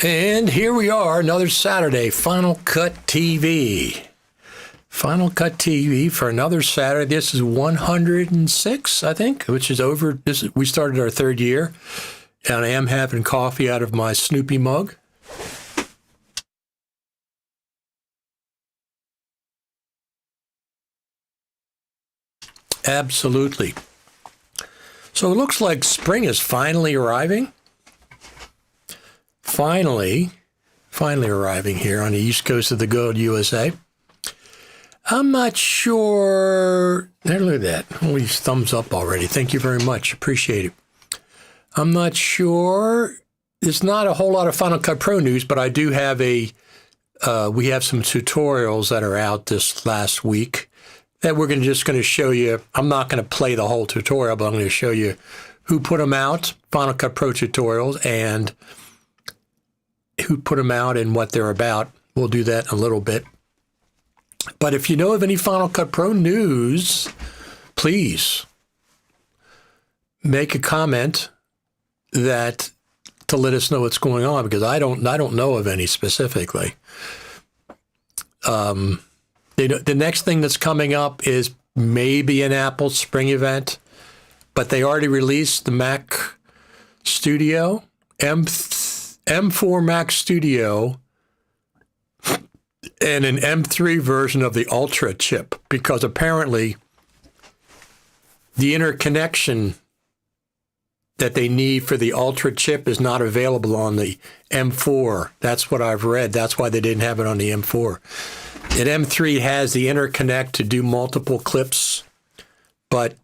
And here we are, another Saturday, Final Cut TV. Final Cut TV for another Saturday. This is 106, I think, which is over. We started our third year, and I am having coffee out of my Snoopy mug. Absolutely. So it looks like spring is finally arriving. Finally arriving here on the east coast of the good USA. I'm not sure. There, look at that. All these thumbs up already. Thank you very much. Appreciate it. I'm not sure. There's not a whole lot of Final Cut Pro news, but I do have we have some tutorials that are out this last week that we're just going to show you. I'm not going to play the whole tutorial, but I'm going to show you who put them out, Final Cut Pro tutorials, and who put them out and what they're about. We'll do that in a little bit. But if you know of any Final Cut Pro news, please make a comment to let us know what's going on, because I don't know of any specifically. The next thing that's coming up is maybe an Apple spring event, but they already released the Mac Studio, M4 Mac Studio, and an M3 version of the Ultra chip, because apparently the interconnection that they need for the Ultra chip is not available on the M4. That's what I've read. That's why they didn't have it on the M4. And M3 has the interconnect to do multiple clips, but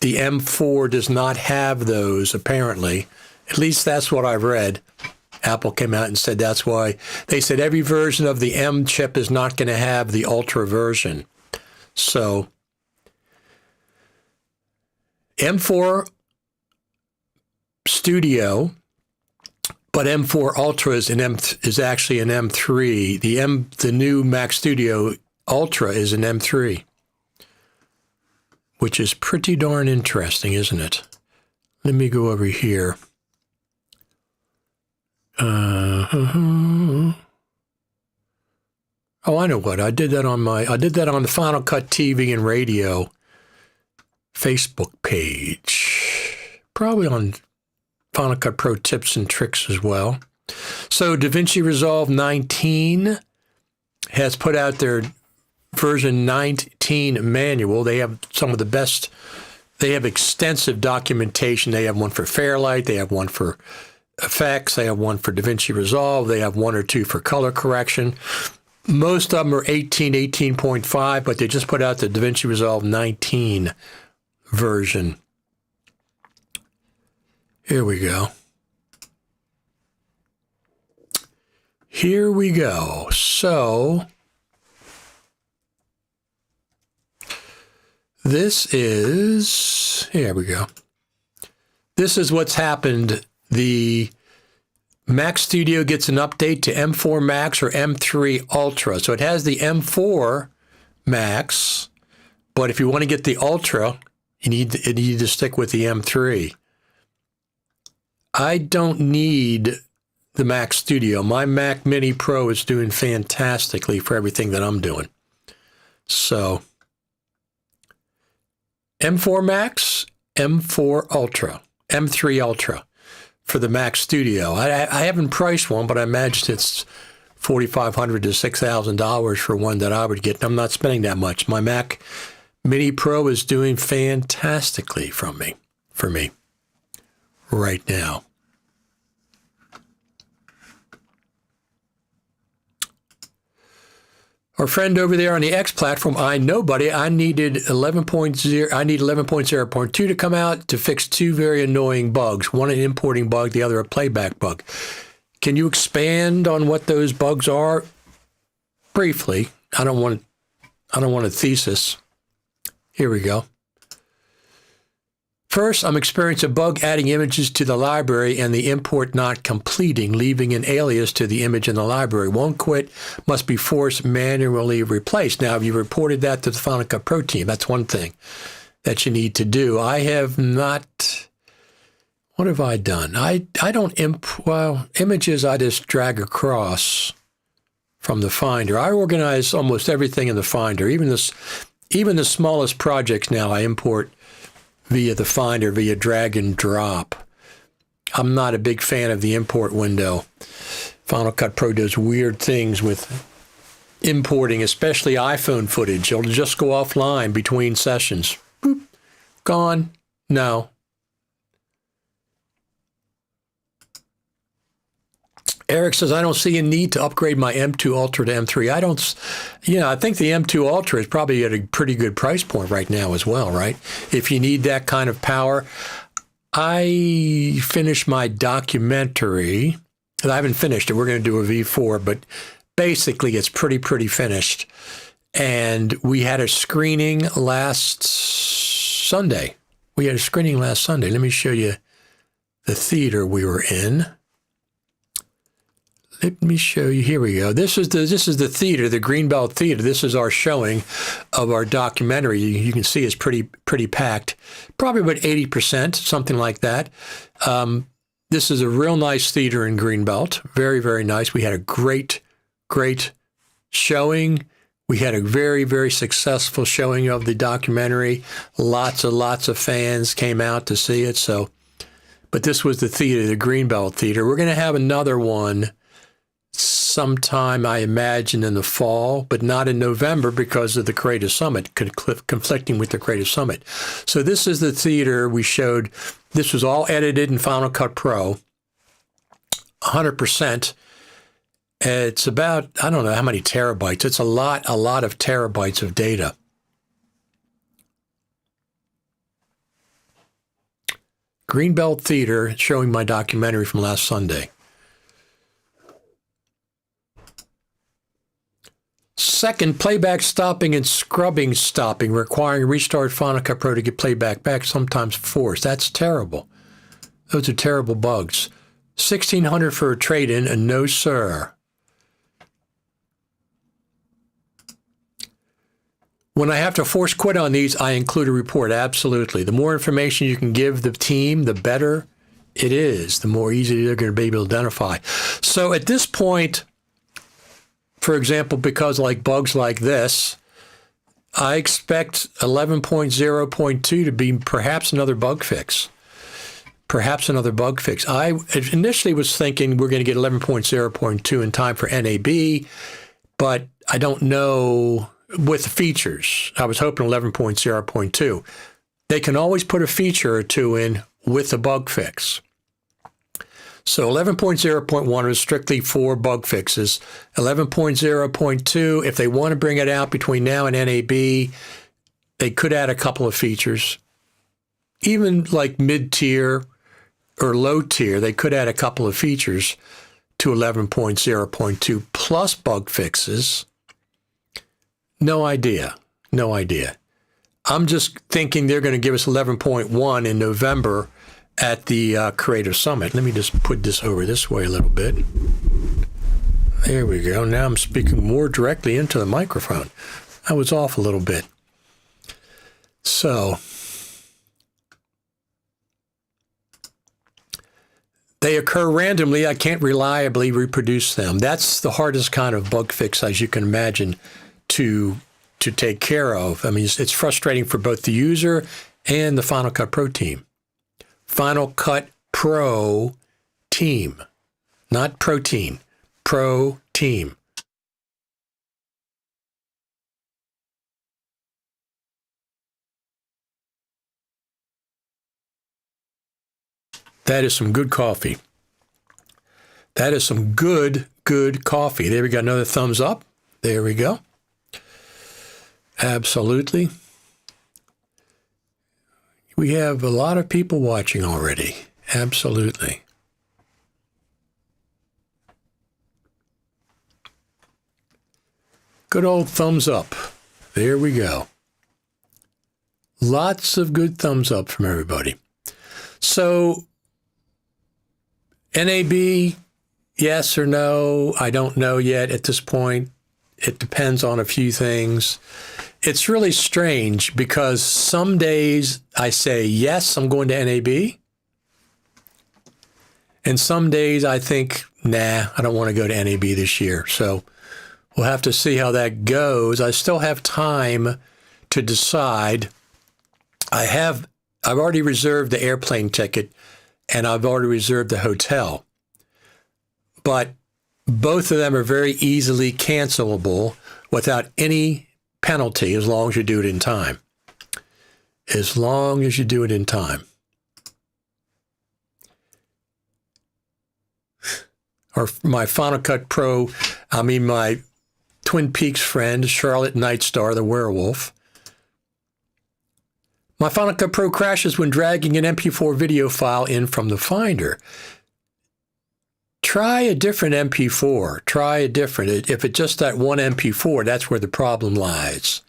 the M4 does not have those, apparently. At least that's what I've read. Apple came out and said that's why. They said every version of the M chip is not going to have the Ultra version. So M4 Studio, but M4 Ultra is actually an M3. The new Mac Studio Ultra is an M3, which is pretty darn interesting, isn't it? Let me go over here. Oh, I know what. I did that on the Final Cut TV and radio Facebook page. Probably on Final Cut Pro tips and tricks as well. So DaVinci Resolve 19 has put out their version 19 manual. They have some of the best. They have extensive documentation. They have one for Fairlight. They have one for effects. They have one for DaVinci Resolve. They have one or two for color correction. Most of them are 18, 18.5, but they just put out the DaVinci Resolve 19 version. Here we go. Here we go. So this is, here we go. This is what's happened. The Mac Studio gets an update to M4 Max or M3 Ultra. So it has the M4 Max, but if you want to get the Ultra, you need to stick with the M3. I don't need the Mac Studio. My Mac Mini Pro is doing fantastically for everything that I'm doing. So M4 Max, M4 Ultra, M3 Ultra for the Mac Studio. I haven't priced one, but I imagine it's $4,500 to $6,000 for one that I would get. I'm not spending that much. My Mac Mini Pro is doing fantastically for me right now. Our friend over there on the X platform, I needed 11.0. I need 11.0.2 to come out to fix two very annoying bugs. One an importing bug, the other a playback bug. Can you expand on what those bugs are? Briefly. I don't want a thesis. Here we go. First, I'm experiencing a bug adding images to the library and the import not completing, leaving an alias to the image in the library. Won't quit, must be forced manually replaced. Now, if you reported that to the Final Cut Pro team, that's one thing that you need to do. I have not. What have I done? I don't images I just drag across from the Finder. I organize almost everything in the Finder. Even the smallest projects now I import via the Finder, via drag and drop. I'm not a big fan of the import window. Final Cut Pro does weird things with importing, especially iPhone footage. It'll just go offline between sessions. Boop. Gone. No. Eric says, I don't see a need to upgrade my M2 Ultra to M3. I think the M2 Ultra is probably at a pretty good price point right now as well, right? If you need that kind of power. I finished my documentary. I haven't finished it. We're going to do a V4, but basically it's pretty finished. And we had a screening last Sunday. Let me show you the theater we were in. Let me show you. Here we go. This is the theater, the Greenbelt Theater. This is our showing of our documentary. You can see it's pretty packed, probably about 80%, something like that. This is a real nice theater in Greenbelt. Very, very nice. We had a great showing. We had a very, very successful showing of the documentary. Lots of fans came out to see it. But this was the theater, the Greenbelt Theater. We're going to have another one sometime, I imagine, in the fall, but not in November because of the Creative Summit, conflicting with the Creative Summit. So this is the theater we showed. This was all edited in Final Cut Pro, 100%. It's about, I don't know how many terabytes. It's a lot of terabytes of data. Greenbelt Theater, showing my documentary from last Sunday. Second, playback stopping and scrubbing stopping, requiring restart Final Cut Pro to get playback back, sometimes forced. That's terrible. Those are terrible bugs. $1,600 for a trade-in, and no, sir. When I have to force quit on these, I include a report. Absolutely. The more information you can give the team, the better it is, the more easy they're going to be able to identify. So at this point, for example, because like bugs like this, I expect 11.0.2 to be perhaps another bug fix. I initially was thinking we're going to get 11.0.2 in time for NAB, but I don't know with the features. I was hoping 11.0.2. They can always put a feature or two in with a bug fix. So 11.0.1 is strictly for bug fixes. 11.0.2, if they want to bring it out between now and NAB, they could add a couple of features. Even like mid-tier or low-tier, they could add a couple of features to 11.0.2 plus bug fixes. No idea. I'm just thinking they're going to give us 11.1 in November at the Creative Summit. Let me just put this over this way a little bit. There we go. Now I'm speaking more directly into the microphone. I was off a little bit. So they occur randomly. I can't reliably reproduce them. That's the hardest kind of bug fix, as you can imagine, to take care of. I mean, it's frustrating for both the user and the Final Cut Pro team. Final Cut Pro team, not protein, pro team. That is some good coffee. That is some good coffee. There we go. Another thumbs up. There we go. Absolutely. We have a lot of people watching already. Absolutely. Good old thumbs up. There we go. Lots of good thumbs up from everybody. So, NAB, yes or no? I don't know yet at this point. It depends on a few things. It's really strange because some days I say, yes, I'm going to NAB. And some days I think, nah, I don't want to go to NAB this year. So we'll have to see how that goes. I still have time to decide. I've already reserved the airplane ticket and I've already reserved the hotel. But both of them are very easily cancelable without any penalty as long as you do it in time. As long as you do it in time. Or my Final Cut Pro, my Twin Peaks friend, Charlotte Nightstar, the werewolf. My Final Cut Pro crashes when dragging an MP4 video file in from the Finder. Try a different MP4. Try a different. If it's just that one MP4, that's where the problem lies.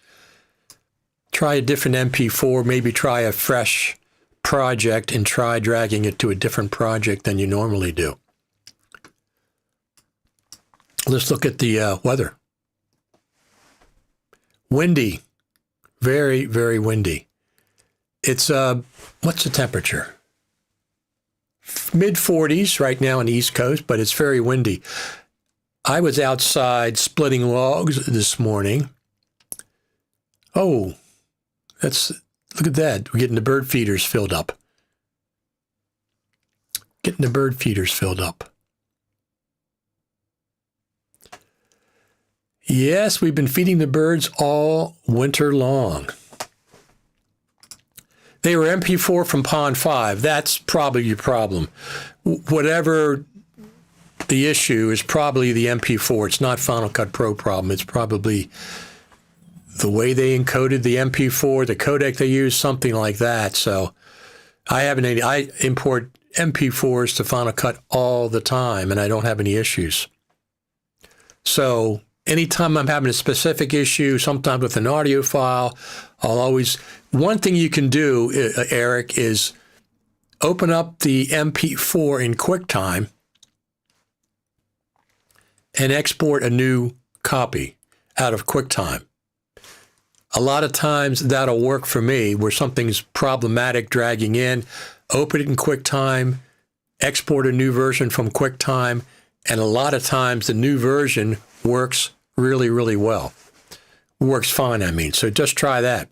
Try a different MP4, maybe try a fresh project and try dragging it to a different project than you normally do. Let's look at the weather. Windy. Very, very windy. It's, what's the temperature? Mid-40s right now on the East Coast, but it's very windy. I was outside splitting logs this morning. Oh, look at that. We're getting the bird feeders filled up. Getting the bird feeders filled up. Yes, we've been feeding the birds all winter long. They were MP4 from Pond 5. That's probably your problem. Whatever the issue is, probably the MP4. It's not Final Cut Pro problem. It's probably the way they encoded the MP4, the codec they use, something like that. So I import MP4s to Final Cut all the time, and I don't have any issues. So anytime I'm having a specific issue, sometimes with an audio file, one thing you can do, Eric, is open up the MP4 in QuickTime and export a new copy out of QuickTime. A lot of times that'll work for me where something's problematic dragging in, open it in QuickTime, export a new version from QuickTime, and a lot of times the new version works really, really well. Works fine, I mean. So just try that.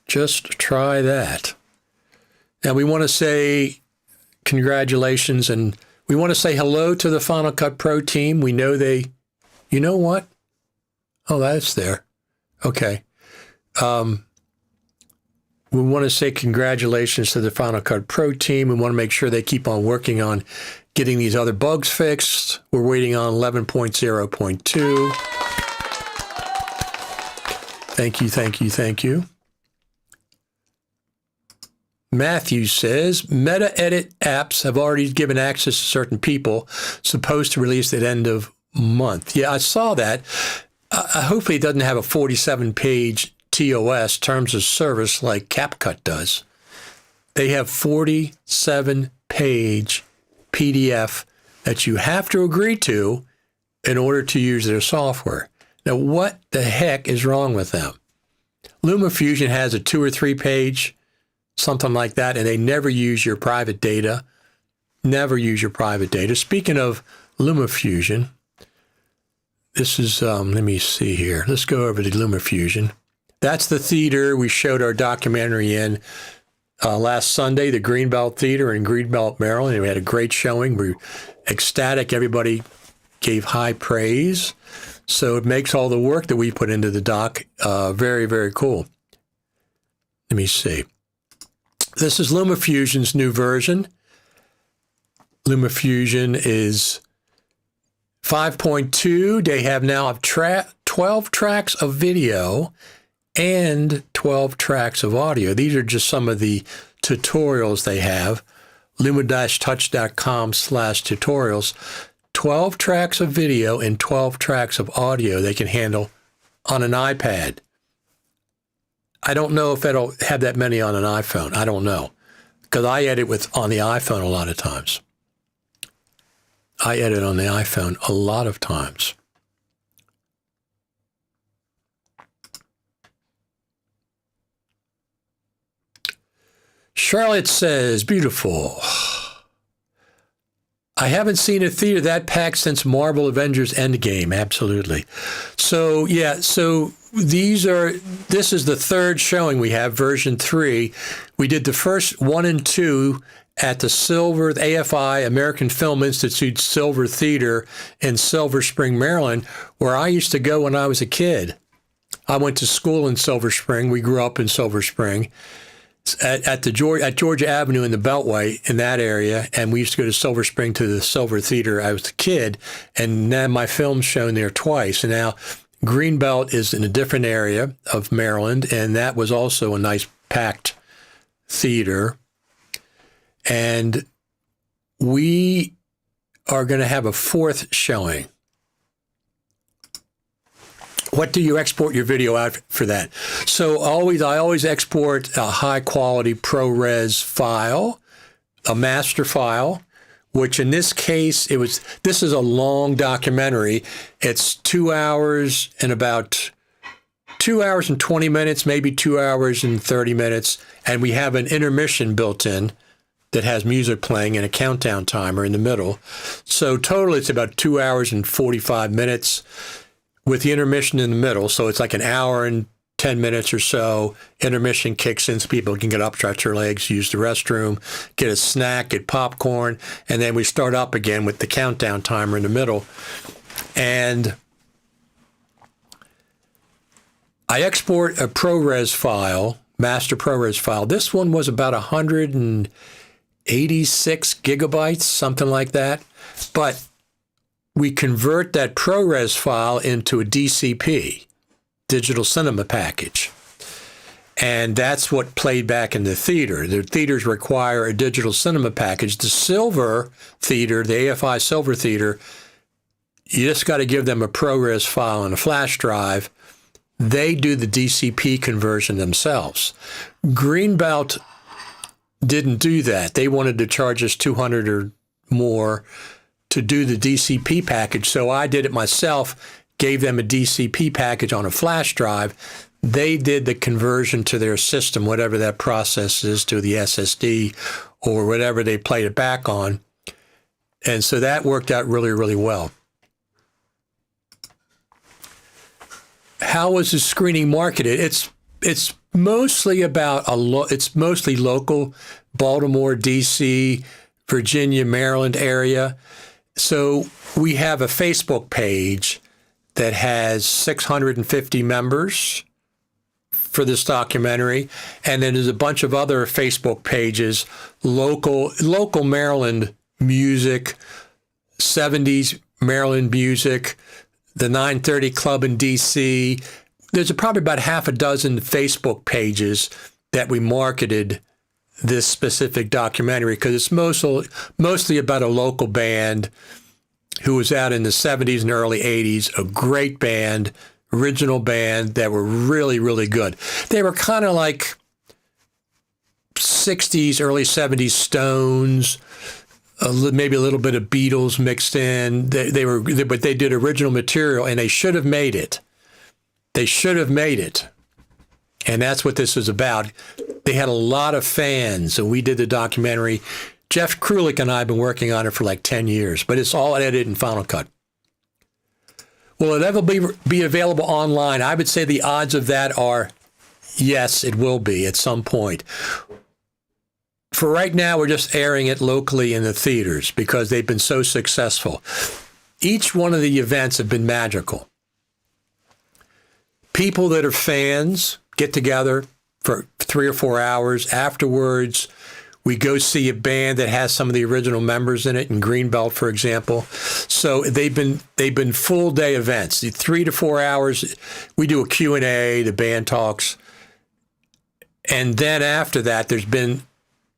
Just try that. Now we want to say congratulations and we want to say hello to the Final Cut Pro team. We know you know what? Oh, that's there. Okay. We want to say congratulations to the Final Cut Pro team. We want to make sure they keep on working on getting these other bugs fixed. We're waiting on 11.0.2. Thank you, thank you, thank you. Matthew says, Meta Edit apps have already given access to certain people, supposed to release at end of month. Yeah, I saw that. Hopefully it doesn't have a 47-page TOS, Terms of Service, like CapCut does. They have 47-page PDF that you have to agree to in order to use their software. Now, what the heck is wrong with them? LumaFusion has a 2 or 3 page, something like that, and they never use your private data. Never use your private data. Speaking of LumaFusion, this is, let me see here. Let's go over to LumaFusion. That's the theater we showed our documentary in last Sunday, the Greenbelt Theater in Greenbelt, Maryland. And we had a great showing. We were ecstatic. Everybody gave high praise. So it makes all the work that we put into the doc very, very cool. Let me see. This is LumaFusion's new version. LumaFusion is 5.2. They have now 12 tracks of video and 12 tracks of audio. These are just some of the tutorials they have. luma-touch.com/tutorials. 12 tracks of video and 12 tracks of audio they can handle on an iPad. I don't know if it'll have that many on an iPhone. I don't know. Because I edit on the iPhone a lot of times. I edit on the iPhone a lot of times. Charlotte says, beautiful. I haven't seen a theater that packed since Marvel Avengers Endgame. Absolutely. So, yeah, so this is the third showing we have, version 3. We did the first 1 and 2 at the AFI, American Film Institute Silver Theater in Silver Spring, Maryland, where I used to go when I was a kid. I went to school in Silver Spring. We grew up in Silver Spring. At Georgia Avenue in the Beltway in that area, and we used to go to Silver Spring to the Silver Theater. I was a kid, and then my film's shown there twice. And now Greenbelt is in a different area of Maryland, and that was also a nice packed theater. And we are going to have a 4th showing. What do you export your video out for that? So I always export a high quality ProRes file, a master file, which in this case, this is a long documentary. It's 2 hours and about 2 hours and 20 minutes, maybe 2 hours and 30 minutes. And we have an intermission built in that has music playing and a countdown timer in the middle. So total, it's about 2 hours and 45 minutes. With the intermission in the middle, so it's like an hour and 10 minutes or so. Intermission kicks in so people can get up, stretch their legs, use the restroom, get a snack, get popcorn, and then we start up again with the countdown timer in the middle. And I export a ProRes file, master ProRes file. This one was about 186 gigabytes, something like that. But we convert that ProRes file into a DCP, digital cinema package. And that's what played back in the theater. The theaters require a digital cinema package. The Silver Theater, the AFI Silver Theater, you just got to give them a ProRes file and a flash drive. They do the DCP conversion themselves. Greenbelt didn't do that. They wanted to charge us $200 or more to do the DCP package. So I did it myself, gave them a DCP package on a flash drive. They did the conversion to their system, whatever that process is, to the SSD or whatever they played it back on. And so that worked out really, really well. How was the screening marketed? It's mostly about it's mostly local, Baltimore, DC, Virginia, Maryland area. So we have a Facebook page that has 650 members for this documentary. And then there's a bunch of other Facebook pages, local Maryland music, 70s Maryland music, the 930 Club in DC. There's probably about half a dozen Facebook pages that we marketed this specific documentary because it's mostly about a local band who was out in the 70s and early 80s, a great band, original band that were really, really good. They were kind of like 60s, early 70s Stones, maybe a little bit of Beatles mixed in. But they did original material, and they should have made it. They should have made it. And that's what this was about. They had a lot of fans, and we did the documentary. Jeff Krulik and I have been working on it for like 10 years, but it's all edited in Final Cut. Will it ever be available online? I would say the odds of that are yes, it will be at some point. For right now, we're just airing it locally in the theaters because they've been so successful. Each one of the events have been magical. People that are fans get together for 3 or 4 hours. Afterwards, we go see a band that has some of the original members in it, in Greenbelt, for example. So they've been full day events. 3 to 4 hours, we do a Q&A, the band talks. And then after that, there's been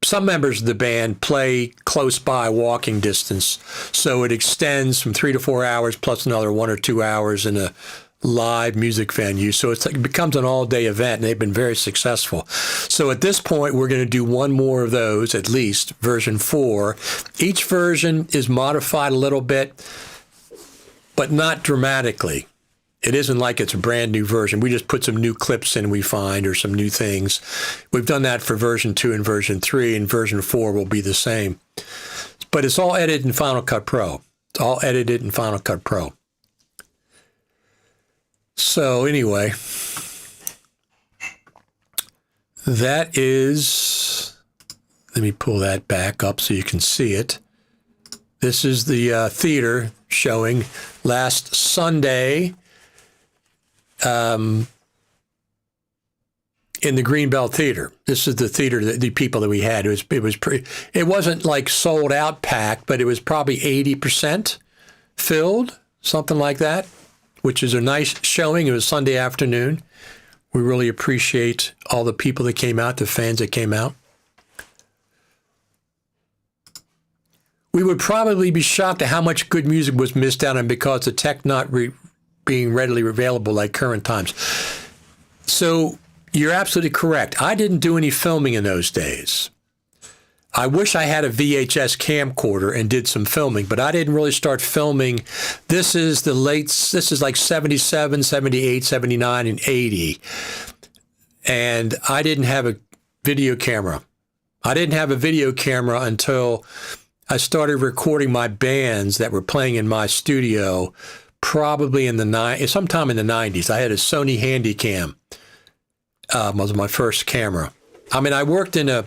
some members of the band play close by, walking distance. So it extends from 3 to 4 hours plus another 1 or 2 hours in a live music venue. So it becomes an all-day event, and they've been very successful. So at this point, we're going to do one more of those, at least, version 4. Each version is modified a little bit, but not dramatically. It isn't like it's a brand new version. We just put some new clips in we find or some new things. We've done that for version 2 and version 3, and version 4 will be the same. But it's all edited in Final Cut Pro. It's all edited in Final Cut Pro. So anyway, that is, let me pull that back up so you can see it. This is the theater showing last Sunday in the Greenbelt Theater. This is the theater, the people that we had. It wasn't like sold out packed, but it was probably 80% filled, something like that, which is a nice showing. It was Sunday afternoon. We really appreciate all the people that came out, the fans that came out. We would probably be shocked at how much good music was missed out on because the tech not being readily available like current times. So you're absolutely correct. I didn't do any filming in those days. I wish I had a VHS camcorder and did some filming, but I didn't really start filming. This is like 77, 78, 79, and 80. And I didn't have a video camera. I didn't have a video camera until I started recording my bands that were playing in my studio, probably sometime in the 90s. I had a Sony Handycam. Was my first camera. I mean, I worked in a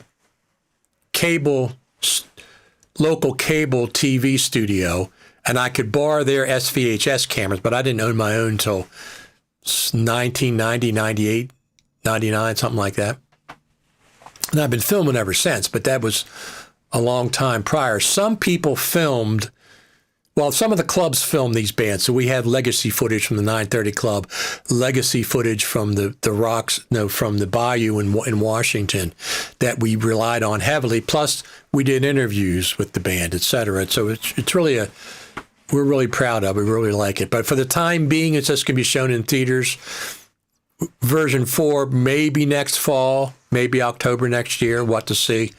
local cable TV studio, and I could borrow their SVHS cameras, but I didn't own my own until 1990, 98, 99, something like that. And I've been filming ever since, but that was a long time prior. Some people filmed, well, some of the clubs filmed these bands. So we had legacy footage from the 930 Club, legacy footage from the from the Bayou in Washington that we relied on heavily. Plus, we did interviews with the band, et cetera. So it's really we're really proud of it. We really like it. But for the time being, it's just going to be shown in theaters. Version 4, maybe next fall, maybe October next year. What to see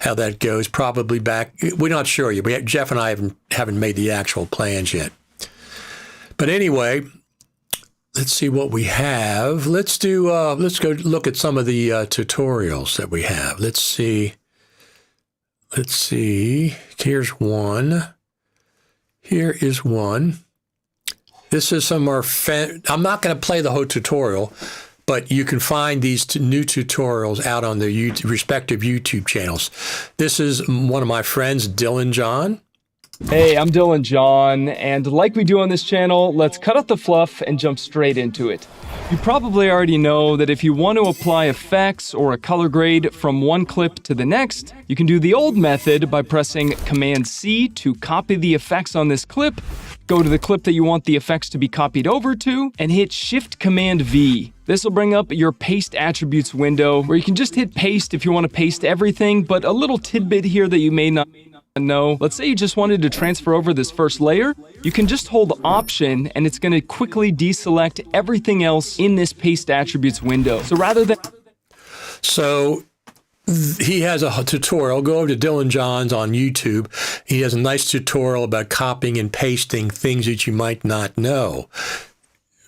how that goes. Probably back. We're not sure yet. Jeff and I haven't made the actual plans yet. But anyway, let's see what we have. Let's go look at some of the tutorials that we have. Let's see. Here's one. Here is one. This is some of our I'm not going to play the whole tutorial, but you can find these new tutorials out on their respective YouTube channels. This is one of my friends, Dylan John. Hey, I'm Dylan John, and like we do on this channel, let's cut out the fluff and jump straight into it. You probably already know that if you want to apply effects or a color grade from one clip to the next, you can do the old method by pressing Command-C to copy the effects on this clip, go to the clip that you want the effects to be copied over to, and hit Shift-Command-V. This will bring up your Paste Attributes window, where you can just hit Paste if you want to paste everything, but a little tidbit here that you may not know. Let's say you just wanted to transfer over this first layer. You can just hold Option, and it's going to quickly deselect everything else in this Paste Attributes window. So rather than... So he has a tutorial. Go over to Dylan John's on YouTube. He has a nice tutorial about copying and pasting things that you might not know.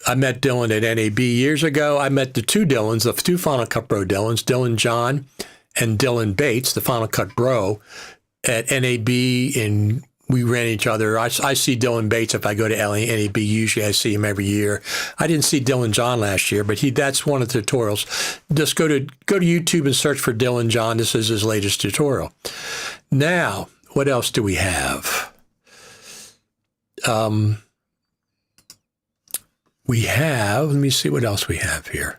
I met Dylan at NAB years ago. I met the two Dylans, the two Final Cut Bro Dylans, Dylan John and Dylan Bates, the Final Cut Bro, at NAB, and we ran each other. I see Dylan Bates if I go to NAB. Usually I see him every year. I didn't see Dylan John last year, but that's one of the tutorials. Just go to YouTube and search for Dylan John. This is his latest tutorial. Now, what else do we have? Let me see what else we have here.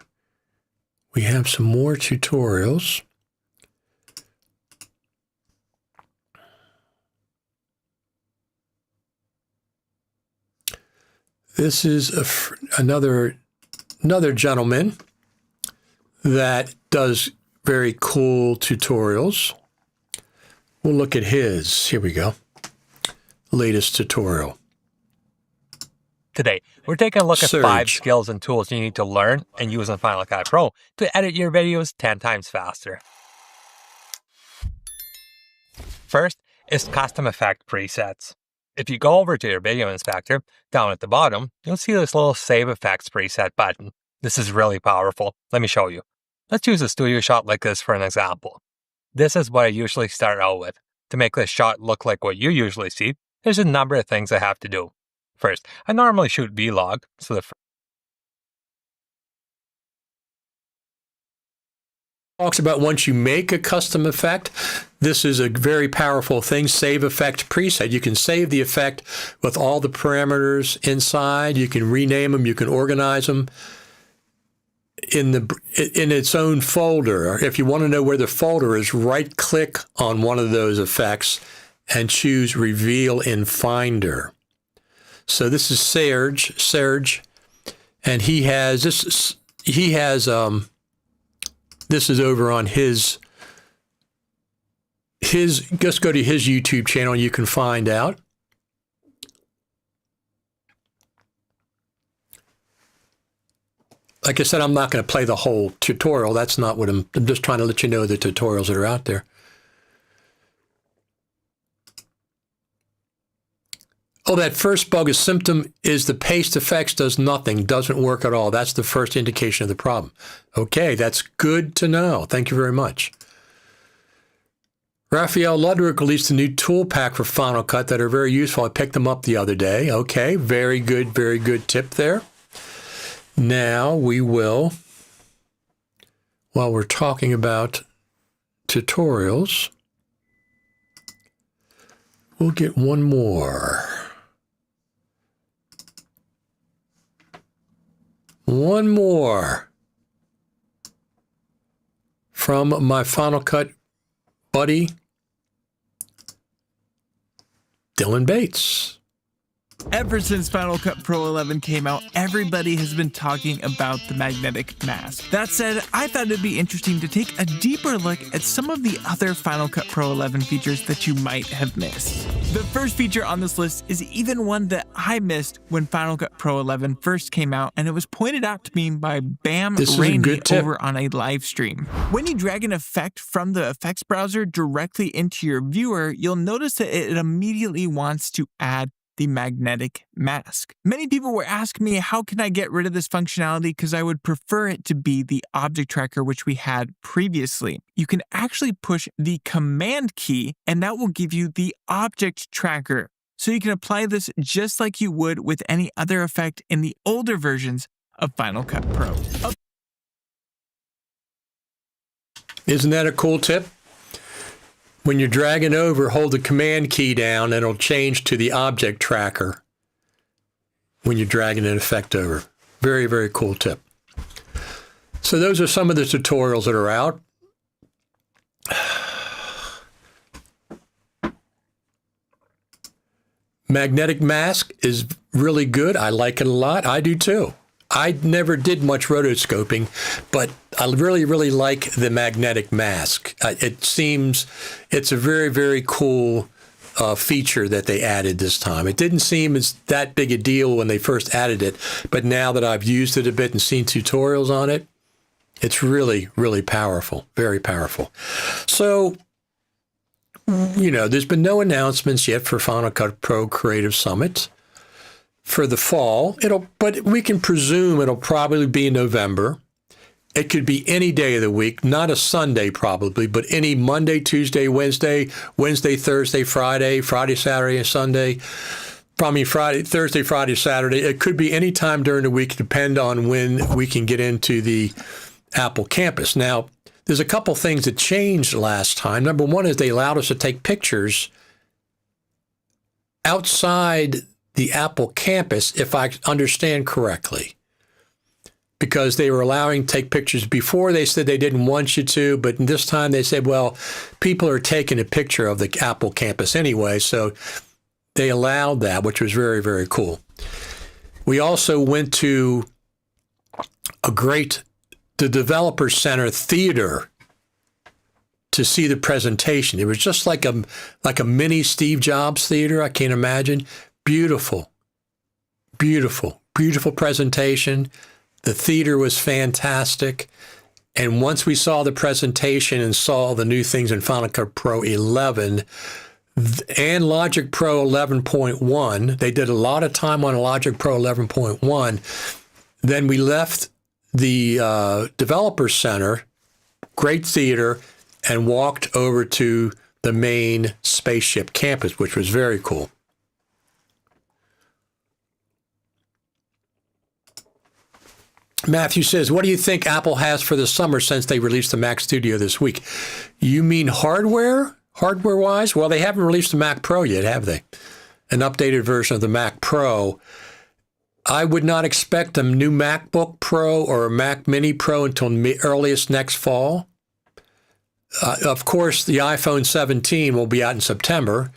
We have some more tutorials. This is another gentleman that does very cool tutorials. We'll look at his. Here we go. Latest tutorial. Today, we're taking a look at Surge. 5 skills and tools you need to learn and use in Final Cut Pro to edit your videos 10 times faster. First is custom effect presets. If you go over to your video inspector, down at the bottom, you'll see this little Save Effects preset button. This is really powerful. Let me show you. Let's use a studio shot like this for an example. This is what I usually start out with. To make this shot look like what you usually see, there's a number of things I have to do. First, I normally shoot vlog, so the talks about once you make a custom effect, this is a very powerful thing, save effect preset. You can save the effect with all the parameters inside. You can rename them, you can organize them in its own folder. If you want to know where the folder is, right click on one of those effects and choose Reveal in Finder. So this is Serge, and he has this is over on his, just go to his YouTube channel, you can find out. Like I said, I'm not going to play the whole tutorial. That's not what I'm just trying to let you know the tutorials that are out there. Oh, that first bug, a symptom is the paste effects does nothing, doesn't work at all. That's the first indication of the problem. Okay, that's good to know. Thank you very much. Raphael Ludwig released a new tool pack for Final Cut that are very useful. I picked them up the other day. Okay, very good tip there. Now we will, while we're talking about tutorials, we'll get one more. One more from my Final Cut buddy, Dylan Bates. Ever since Final Cut Pro 11 came out, everybody has been talking about the magnetic mask. That said, I thought it'd be interesting to take a deeper look at some of the other Final Cut Pro 11 features that you might have missed. The first feature on this list is even one that I missed when Final Cut Pro 11 first came out, and it was pointed out to me by Bam Rainey over on a live stream. When you drag an effect from the effects browser directly into your viewer, you'll notice that it immediately wants to add the magnetic mask. Many people were asking me, how can I get rid of this functionality, because I would prefer it to be the object tracker which we had previously. You can actually push the command key and that will give you the object tracker. So you can apply this just like you would with any other effect in the older versions of Final Cut Pro. Isn't that a cool tip? When you're dragging over, hold the command key down, and it'll change to the object tracker when you're dragging an effect over. Very cool tip. So those are some of the tutorials that are out. Magnetic mask is really good. I like it a lot. I do too. I never did much rotoscoping, but I really like the magnetic mask. It seems it's a very cool feature that they added this time. It didn't seem as that big a deal when they first added it, but now that I've used it a bit and seen tutorials on it, it's really powerful, very powerful. So, you know, there's been no announcements yet for Final Cut Pro Creative Summit for the fall. But we can presume it'll probably be in November. It could be any day of the week, not a Sunday probably, but any Monday, Tuesday, Wednesday, Thursday, Friday, Saturday, and Sunday. Thursday, Friday, Saturday. It could be any time during the week, depend on when we can get into the Apple campus. Now, there's a couple things that changed last time. Number one is they allowed us to take pictures outside the Apple campus, if I understand correctly, because they were allowing to take pictures before. They said they didn't want you to, but this time they said, well, people are taking a picture of the Apple campus anyway, so they allowed that, which was very cool. We also went to the Developer Center Theater to see the presentation. It was just like a mini Steve Jobs theater. I can't imagine. Beautiful presentation. The theater was fantastic. And once we saw the presentation and saw the new things in Final Cut Pro 11 and Logic Pro 11.1, they did a lot of time on Logic Pro 11.1. Then we left the Developer Center, great theater, and walked over to the main spaceship campus, which was very cool. Matthew says, what do you think Apple has for the summer since they released the Mac Studio this week? You mean hardware? Hardware-wise? Well, they haven't released the Mac Pro yet, have they? An updated version of the Mac Pro. I would not expect a new MacBook Pro or a Mac Mini Pro until earliest next fall. Of course, the iPhone 17 will be out in September.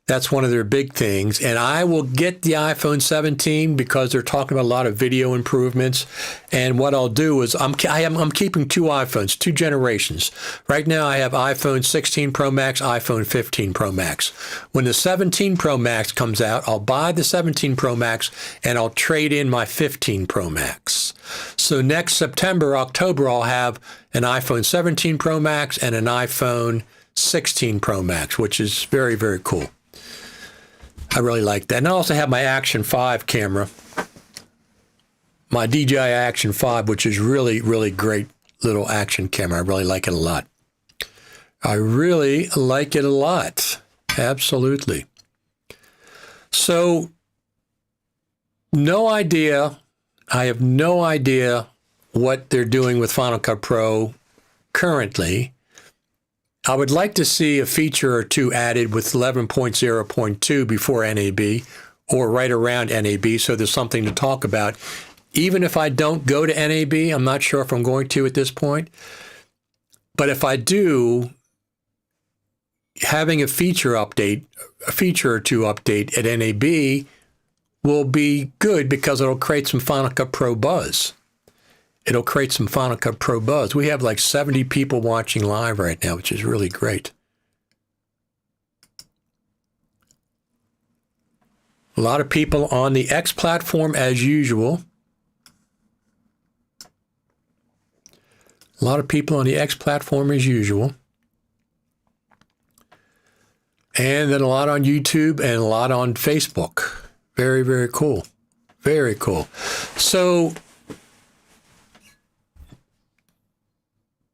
That's one of their big things. And I will get the iPhone 17 because they're talking about a lot of video improvements. And what I'll do is I'm keeping two iPhones, two generations. Right now I have iPhone 16 Pro Max, iPhone 15 Pro Max. When the 17 Pro Max comes out, I'll buy the 17 Pro Max and I'll trade in my 15 Pro Max. So next September, October, I'll have an iPhone 17 Pro Max and an iPhone 16 Pro Max, which is very, very cool. I really like that. And I also have my Action 5 camera, my DJI Action 5, which is really, really great little action camera. I really like it a lot. I really like it a lot. Absolutely. So, no idea. I have no idea what they're doing with Final Cut Pro currently. I would like to see a feature or two added with 11.0.2 before NAB or right around NAB, so there's something to talk about. Even if I don't go to NAB, I'm not sure if I'm going to at this point. But if I do, having a feature or two update at NAB will be good because it'll create some Final Cut Pro buzz. It'll create some Final Cut Pro buzz. We have like 70 people watching live right now, which is really great. A lot of people on the X platform as usual. A lot of people on the X platform as usual. And then a lot on YouTube and a lot on Facebook. Very, very cool. Very cool. So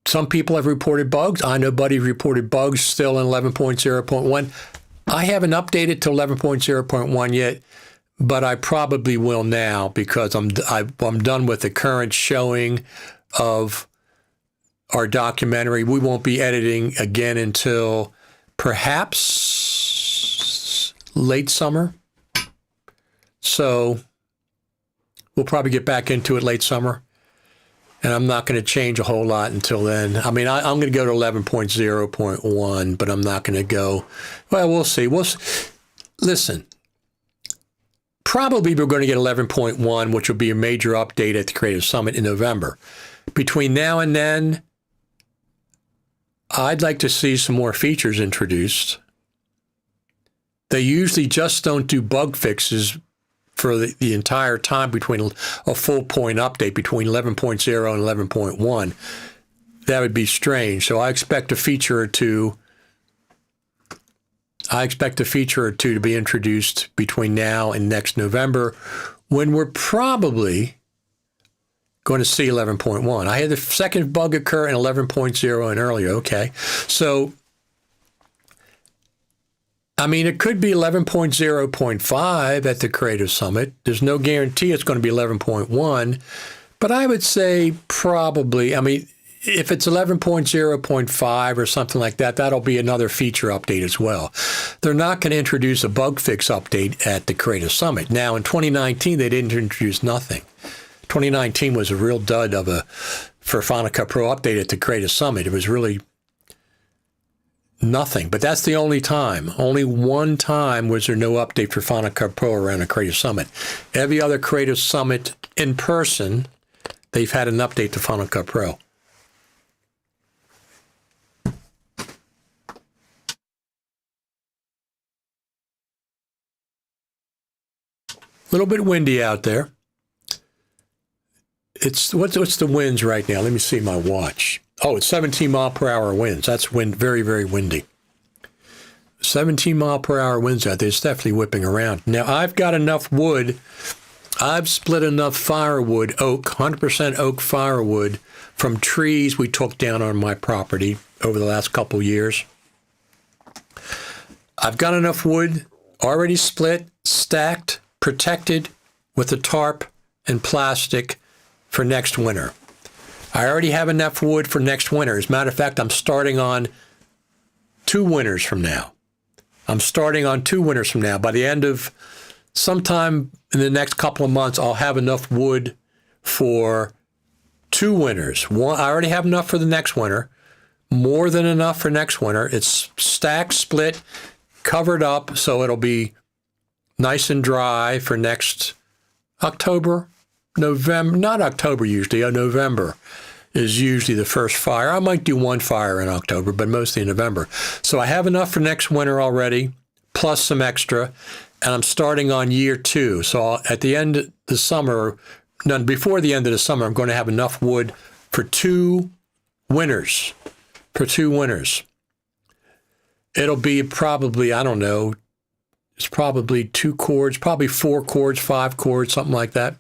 some people have reported bugs. I know Buddy reported bugs still in 11.0.1. I haven't updated to 11.0.1 yet, but I probably will now because I'm done with the current showing of our documentary. We won't be editing again until perhaps late summer. So we'll probably get back into it late summer. And I'm not going to change a whole lot until then. I mean, I'm going to go to 11.0.1, but I'm not going to go, well, we'll see. Listen, probably we're going to get 11.1, which will be a major update at the Creative Summit in November. Between now and then, I'd like to see some more features introduced. They usually just don't do bug fixes for the entire time between a full point update between 11.0 and 11.1. That would be strange. So I expect a feature or two. To be introduced between now and next November, when we're probably going to see 11.1. I had the second bug occur in 11.0 and earlier. Okay, so I mean, it could be 11.0.5 at the Creative Summit. There's no guarantee it's going to be 11.1, but I would say probably, I mean, if it's 11.0.5 or something like that, that'll be another feature update as well. They're not going to introduce a bug fix update at the Creative Summit. Now, in 2019, they didn't introduce nothing. 2019 was a real dud for Final Cut Pro update at the Creative Summit. It was really nothing, but that's the only time. Only one time was there no update for Final Cut Pro around a Creative Summit. Every other Creative Summit in person, they've had an update to Final Cut Pro. A little bit windy out there. It's what's the winds right now? Let me see my watch. Oh, it's 17 mile per hour winds. That's wind, very, very windy. 17 mile per hour winds out there. It's definitely whipping around. Now, I've got enough wood. I've split enough firewood, oak, 100% oak firewood from trees we took down on my property over the last couple years. I've got enough wood already split, stacked, protected with a tarp and plastic for next winter. I already have enough wood for next winter. As a matter of fact, I'm starting on 2 winters from now. By the end of sometime in the next couple of months, I'll have enough wood for 2 winters. I already have enough for the next winter, more than enough for next winter. It's stacked, split, covered up, so it'll be nice and dry for next October, November. Not October usually, November is usually the first fire. I might do 1 fire in October, but mostly in November. So I have enough for next winter already, plus some extra, and I'm starting on year 2. So at the end of the summer, before the end of the summer, I'm going to have enough wood for 2 winters. It'll be probably, I don't know, it's probably 2 cords, probably 4 cords, 5 cords, something like that.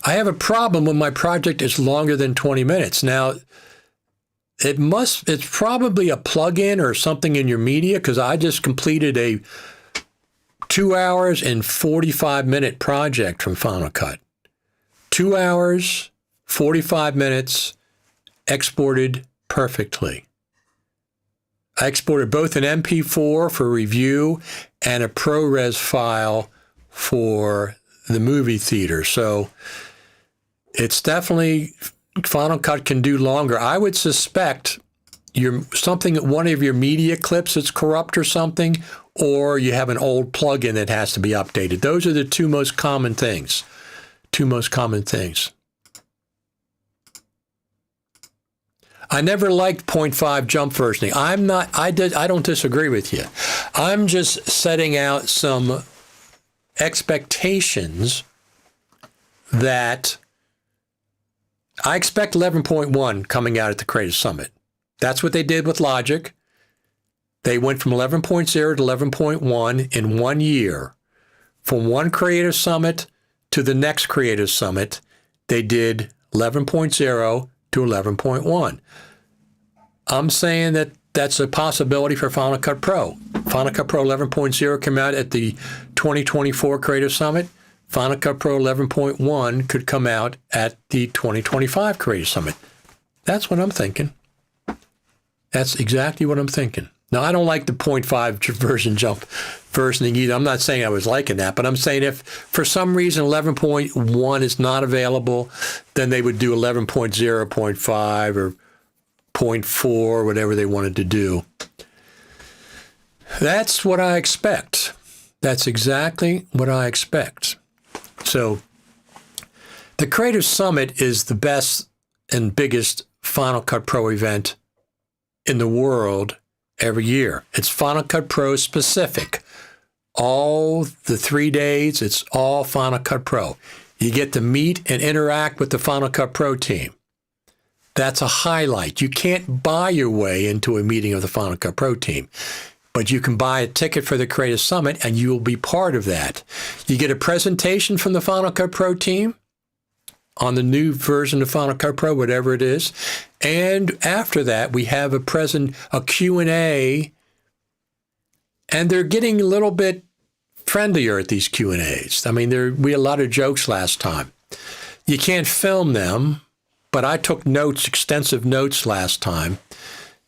I have a problem when my project is longer than 20 minutes. Now, it's probably a plug-in or something in your media, because I just completed a 2 hours and 45-minute project from Final Cut. 2 hours, 45 minutes, exported perfectly. I exported both an MP4 for review and a ProRes file for the movie theater. So it's definitely, Final Cut can do longer. I would suspect one of your media clips is corrupt or something, or you have an old plugin that has to be updated. Those are the 2 most common things. I never liked 0.5 jump versioning. I don't disagree with you. I'm just setting out some expectations that I expect 11.1 coming out at the Creative Summit. That's what they did with Logic. They went from 11.0 to 11.1 in 1 year. From one Creative Summit to the next Creative Summit, they did 11.0 to 11.1. I'm saying that that's a possibility for Final Cut Pro. Final Cut Pro 11.0 came out at the 2024 Creative Summit. Final Cut Pro 11.1 could come out at the 2025 Creative Summit. That's what I'm thinking. That's exactly what I'm thinking. Now, I don't like the 0.5 version jump versioning either. I'm not saying I was liking that, but I'm saying if for some reason 11.1 is not available, then they would do 11.0, 0.5, or 0.4, whatever they wanted to do. That's what I expect. That's exactly what I expect. So the Creative Summit is the best and biggest Final Cut Pro event in the world every year. It's Final Cut Pro specific. All the 3 days, it's all Final Cut Pro. You get to meet and interact with the Final Cut Pro team. That's a highlight. You can't buy your way into a meeting of the Final Cut Pro team, but you can buy a ticket for the Creative Summit and you will be part of that. You get a presentation from the Final Cut Pro team on the new version of Final Cut Pro, whatever it is. And after that, we have a Q&A, and they're getting a little bit friendlier at these Q&As. I mean, we had a lot of jokes last time. You can't film them, but I took notes, extensive notes last time,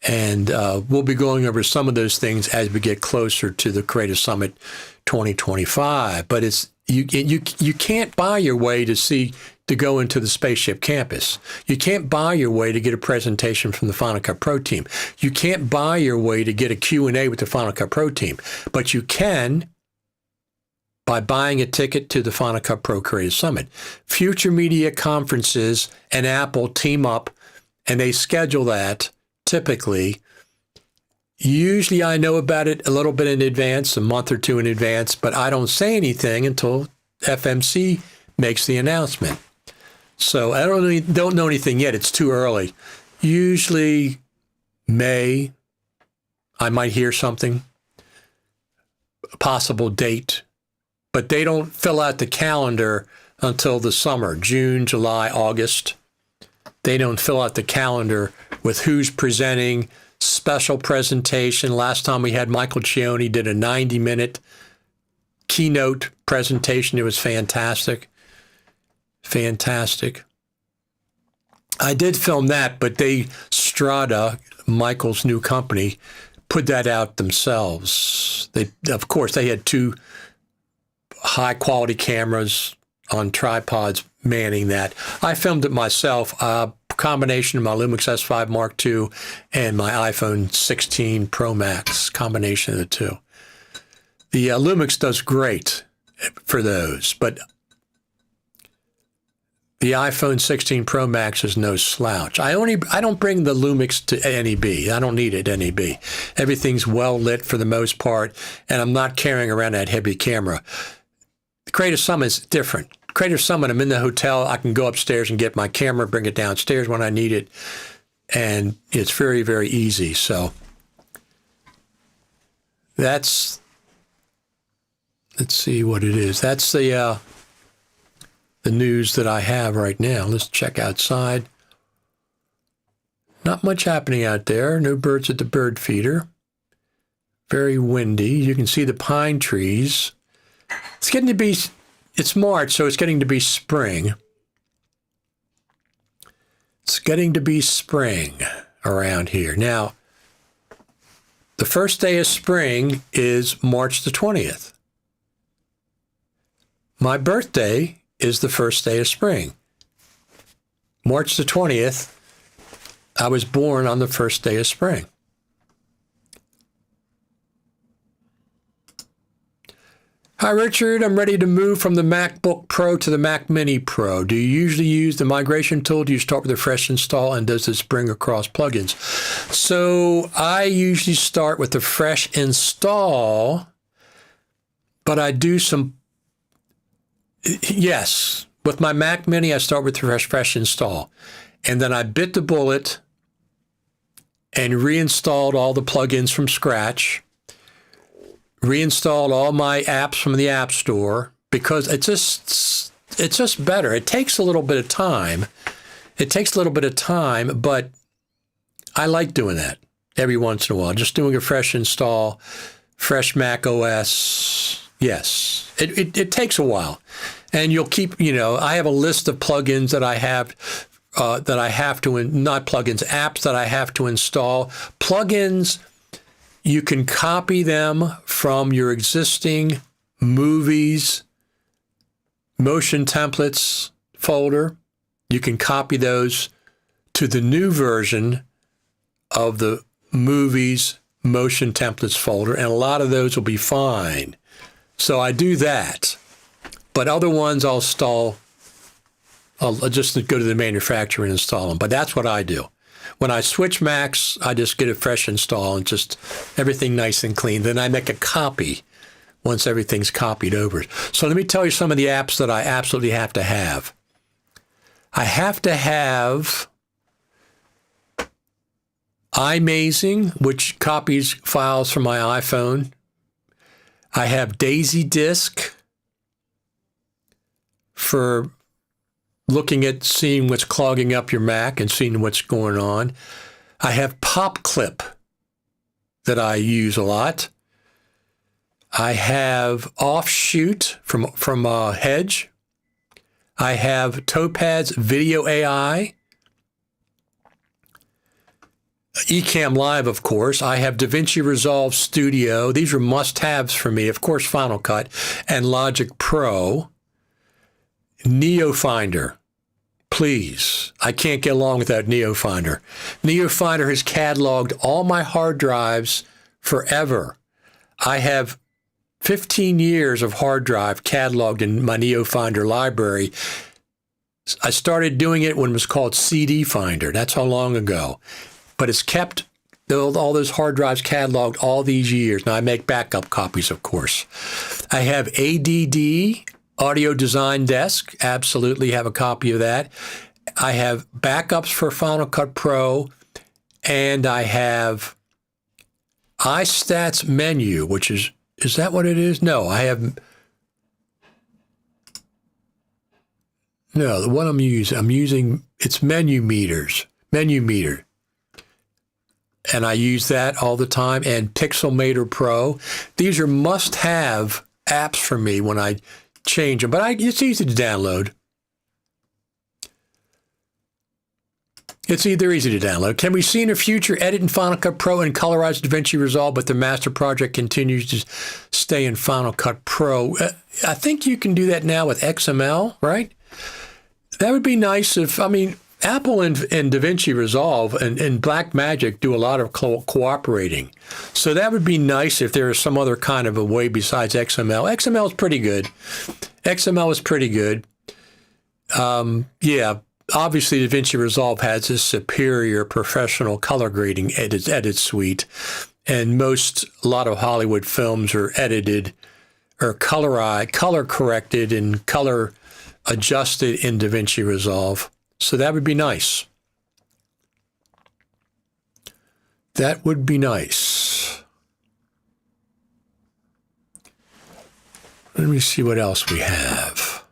and we'll be going over some of those things as we get closer to the Creative Summit 2025. But you can't buy your way to go into the Spaceship Campus. You can't buy your way to get a presentation from the Final Cut Pro team. You can't buy your way to get a Q&A with the Final Cut Pro team. But you can by buying a ticket to the Final Cut Pro Creative Summit. Future media conferences and Apple team up, and they schedule that typically. Usually I know about it a little bit in advance, a month or 2 in advance, but I don't say anything until FMC makes the announcement. So I don't know anything yet. It's too early. Usually May, I might hear something, a possible date, but they don't fill out the calendar until the summer, June, July, August. They don't fill out the calendar with who's presenting, special presentation. Last time we had Michael Cioni did a 90-minute keynote presentation. It was fantastic. Fantastic. I did film that, but Strada, Michael's new company, put that out themselves. Of course, they had 2 high-quality cameras on tripods manning that. I filmed it myself, a combination of my Lumix S5 Mark II and my iPhone 16 Pro Max, combination of the two. The Lumix does great for those, but the iPhone 16 Pro Max is no slouch. I don't bring the Lumix to NEB. I don't need it NEB. Everything's well lit for the most part, and I'm not carrying around that heavy camera. The Creative Summit is different. Creative Summit, I'm in the hotel. I can go upstairs and get my camera, bring it downstairs when I need it, and it's very, very easy. So let's see what it is. That's the news that I have right now. Let's check outside. Not much happening out there. No birds at the bird feeder. Very windy. You can see the pine trees. It's March, so it's getting to be spring. It's getting to be spring around here. Now, the first day of spring is March the 20th. My birthday is the first day of spring. March the 20th, I was born on the first day of spring. Hi, Richard. I'm ready to move from the MacBook Pro to the Mac Mini Pro. Do you usually use the migration tool? Do you start with a fresh install, and does this bring across plugins? So I usually start with the fresh install, but I do some. Yes, with my Mac Mini, I start with the fresh install, and then I bit the bullet and reinstalled all the plugins from scratch, reinstalled all my apps from the App Store, because it's just better. It takes a little bit of time. But I like doing that every once in a while, just doing a fresh install, fresh Mac OS. Yes, it takes a while. And you'll keep, I have a list of plugins that I have not plugins, apps that I have to install. Plugins, you can copy them from your existing movies, motion templates folder. You can copy those to the new version of the movies, motion templates folder, and a lot of those will be fine. So I do that. But other ones I'll just go to the manufacturer and install them. But that's what I do. When I switch Macs, I just get a fresh install and just everything nice and clean. Then I make a copy once everything's copied over. So let me tell you some of the apps that I absolutely have to have. I have to have iMazing, which copies files from my iPhone. I have Daisy Disk for seeing what's clogging up your Mac and seeing what's going on. I have PopClip that I use a lot. I have Offshoot from Hedge. I have Topaz Video AI. Ecamm Live, of course. I have DaVinci Resolve Studio. These are must-haves for me. Of course, Final Cut and Logic Pro. NeoFinder. Please. I can't get along without NeoFinder. NeoFinder has cataloged all my hard drives forever. I have 15 years of hard drive cataloged in my NeoFinder library. I started doing it when it was called CD Finder. That's how long ago. But it's kept all those hard drives cataloged all these years. Now, I make backup copies, of course. I have ADD, Audio Design Desk. Absolutely have a copy of that. I have backups for Final Cut Pro, and I have iStats Menu, which is that what it is? No, I have No, the one I'm using, it's Menu Meter. And I use that all the time. And Pixelmator Pro. These are must-have apps for me when I change them. But it's easy to download. They're easy to download. Can we see in the future edit in Final Cut Pro and colorize DaVinci Resolve, but the master project continues to stay in Final Cut Pro? I think you can do that now with XML, right? That would be nice if, Apple and DaVinci Resolve and Blackmagic do a lot of cooperating. So that would be nice if there is some other kind of a way besides XML. XML is pretty good. Yeah, obviously DaVinci Resolve has a superior professional color grading edit suite. And a lot of Hollywood films are edited or color corrected and color adjusted in DaVinci Resolve. So that would be nice. That would be nice. Let me see what else we have.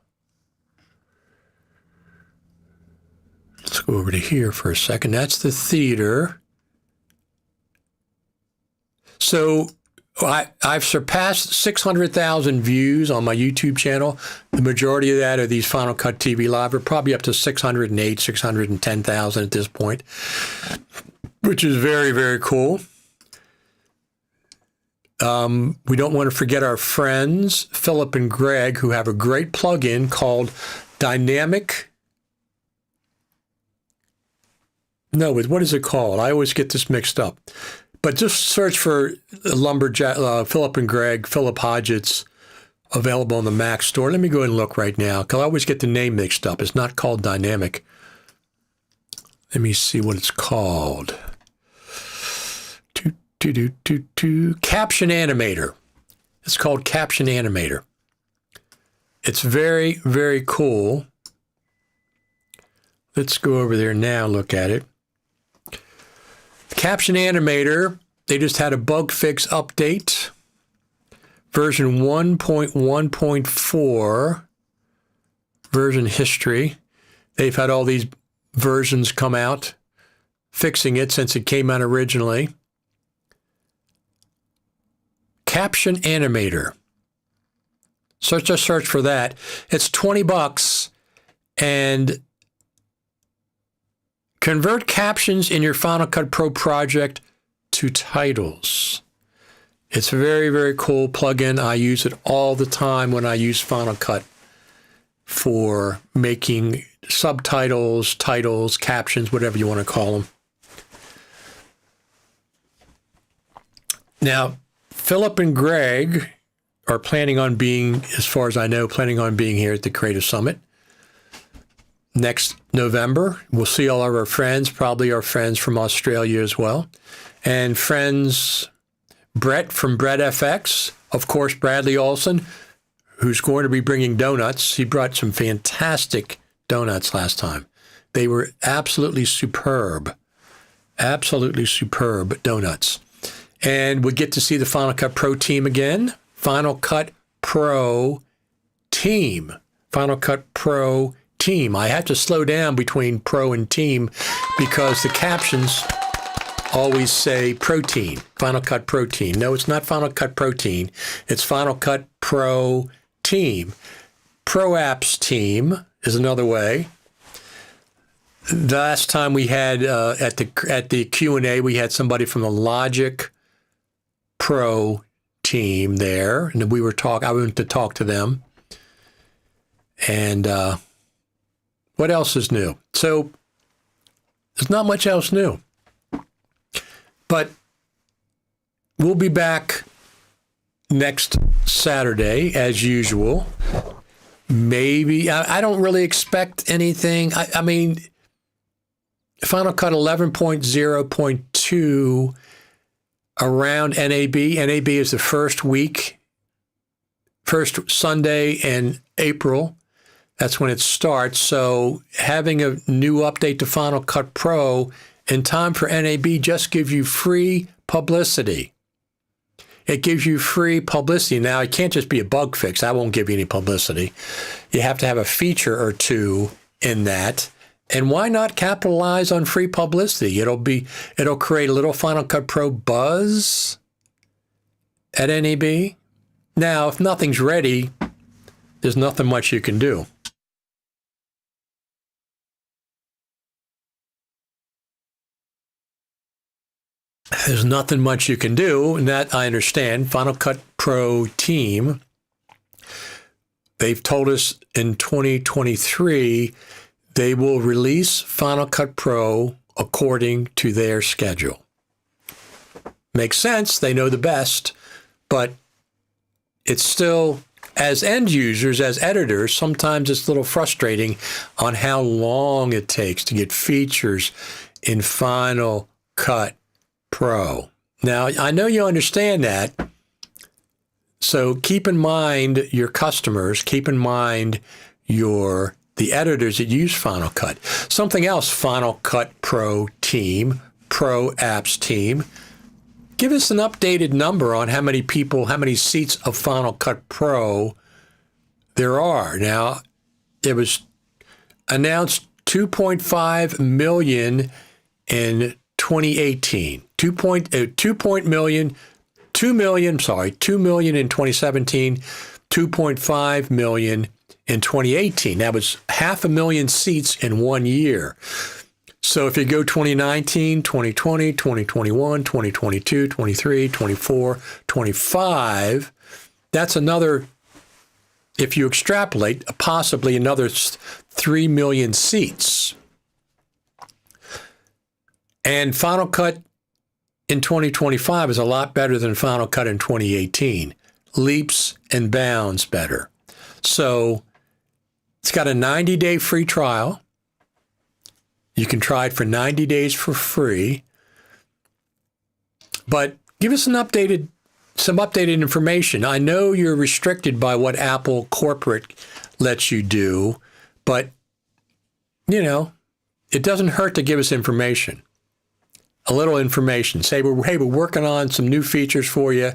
Let's go over to here for a second. That's the theater. So I've surpassed 600,000 views on my YouTube channel. The majority of that are these Final Cut TV Live. We're probably up to 608, 610,000 at this point, which is very, very cool. We don't want to forget our friends, Philip and Greg, who have a great plugin called Dynamic. No, what is it called? I always get this mixed up. But just search for Lumberjack, Philip and Greg, Philip Hodgetts, available on the Mac store. Let me go ahead and look right now, because I always get the name mixed up. It's not called Dynamic. Let me see what it's called. Caption Animator. It's called Caption Animator. It's very, very cool. Let's go over there now and look at it. Caption Animator, they just had a bug fix update. Version 1.1.4, version history. They've had all these versions come out, fixing it since it came out originally. Caption Animator. Just search for that. It's $20 and convert captions in your Final Cut Pro project to titles. It's a very, very cool plugin. I use it all the time when I use Final Cut for making subtitles, titles, captions, whatever you want to call them. Now, Philip and Greg are planning on being, as far as I know, here at the Creative Summit next November. We'll see all of our friends, probably our friends from Australia as well. And friends Brett from Brett FX, of course, Bradley Olson, who's going to be bringing donuts. He brought some fantastic donuts last time. They were absolutely superb donuts. And we get to see the Final Cut Pro team again. Final Cut Pro team. I have to slow down between pro and team because the captions always say protein, Final Cut Protein. No, it's not Final Cut Protein. It's Final Cut Pro Team. Pro Apps Team is another way. The last time we had at the Q&A, we had somebody from the Logic Pro team there, and I went to talk to them. And what else is new? So there's not much else new. But we'll be back next Saturday, as usual. Maybe. I don't really expect anything. I mean, Final Cut 11.0.2 around NAB. NAB is the first Sunday in April. That's when it starts. So having a new update to Final Cut Pro in time for NAB just gives you free publicity. It gives you free publicity. Now, it can't just be a bug fix. I won't give you any publicity. You have to have a feature or two in that. And why not capitalize on free publicity? It'll create a little Final Cut Pro buzz at NAB. Now, if nothing's ready, there's nothing much you can do. There's nothing much you can do, and that I understand. Final Cut Pro team, they've told us in 2023 they will release Final Cut Pro according to their schedule. Makes sense. They know the best, but it's still, as end users, as editors, sometimes it's a little frustrating on how long it takes to get features in Final Cut Pro. Now, I know you understand that, so keep in mind your customers, keep in mind the editors that use Final Cut. Something else, Final Cut Pro team, Pro Apps team, give us an updated number on how many people, how many seats of Final Cut Pro there are. Now, it was announced 2.5 million in 2018, 2 million in 2017, 2.5 million in 2018. That was 500,000 seats in 1 year. So if you go 2019, 2020, 2021, 2022, 23, 24, 25, that's another, if you extrapolate, possibly another 3 million seats. And Final Cut in 2025 is a lot better than Final Cut in 2018. Leaps and bounds better. So it's got a 90-day free trial. You can try it for 90 days for free. But give us some updated information. I know you're restricted by what Apple corporate lets you do, but, it doesn't hurt to give us information. A little information. Say, hey, we're working on some new features for you.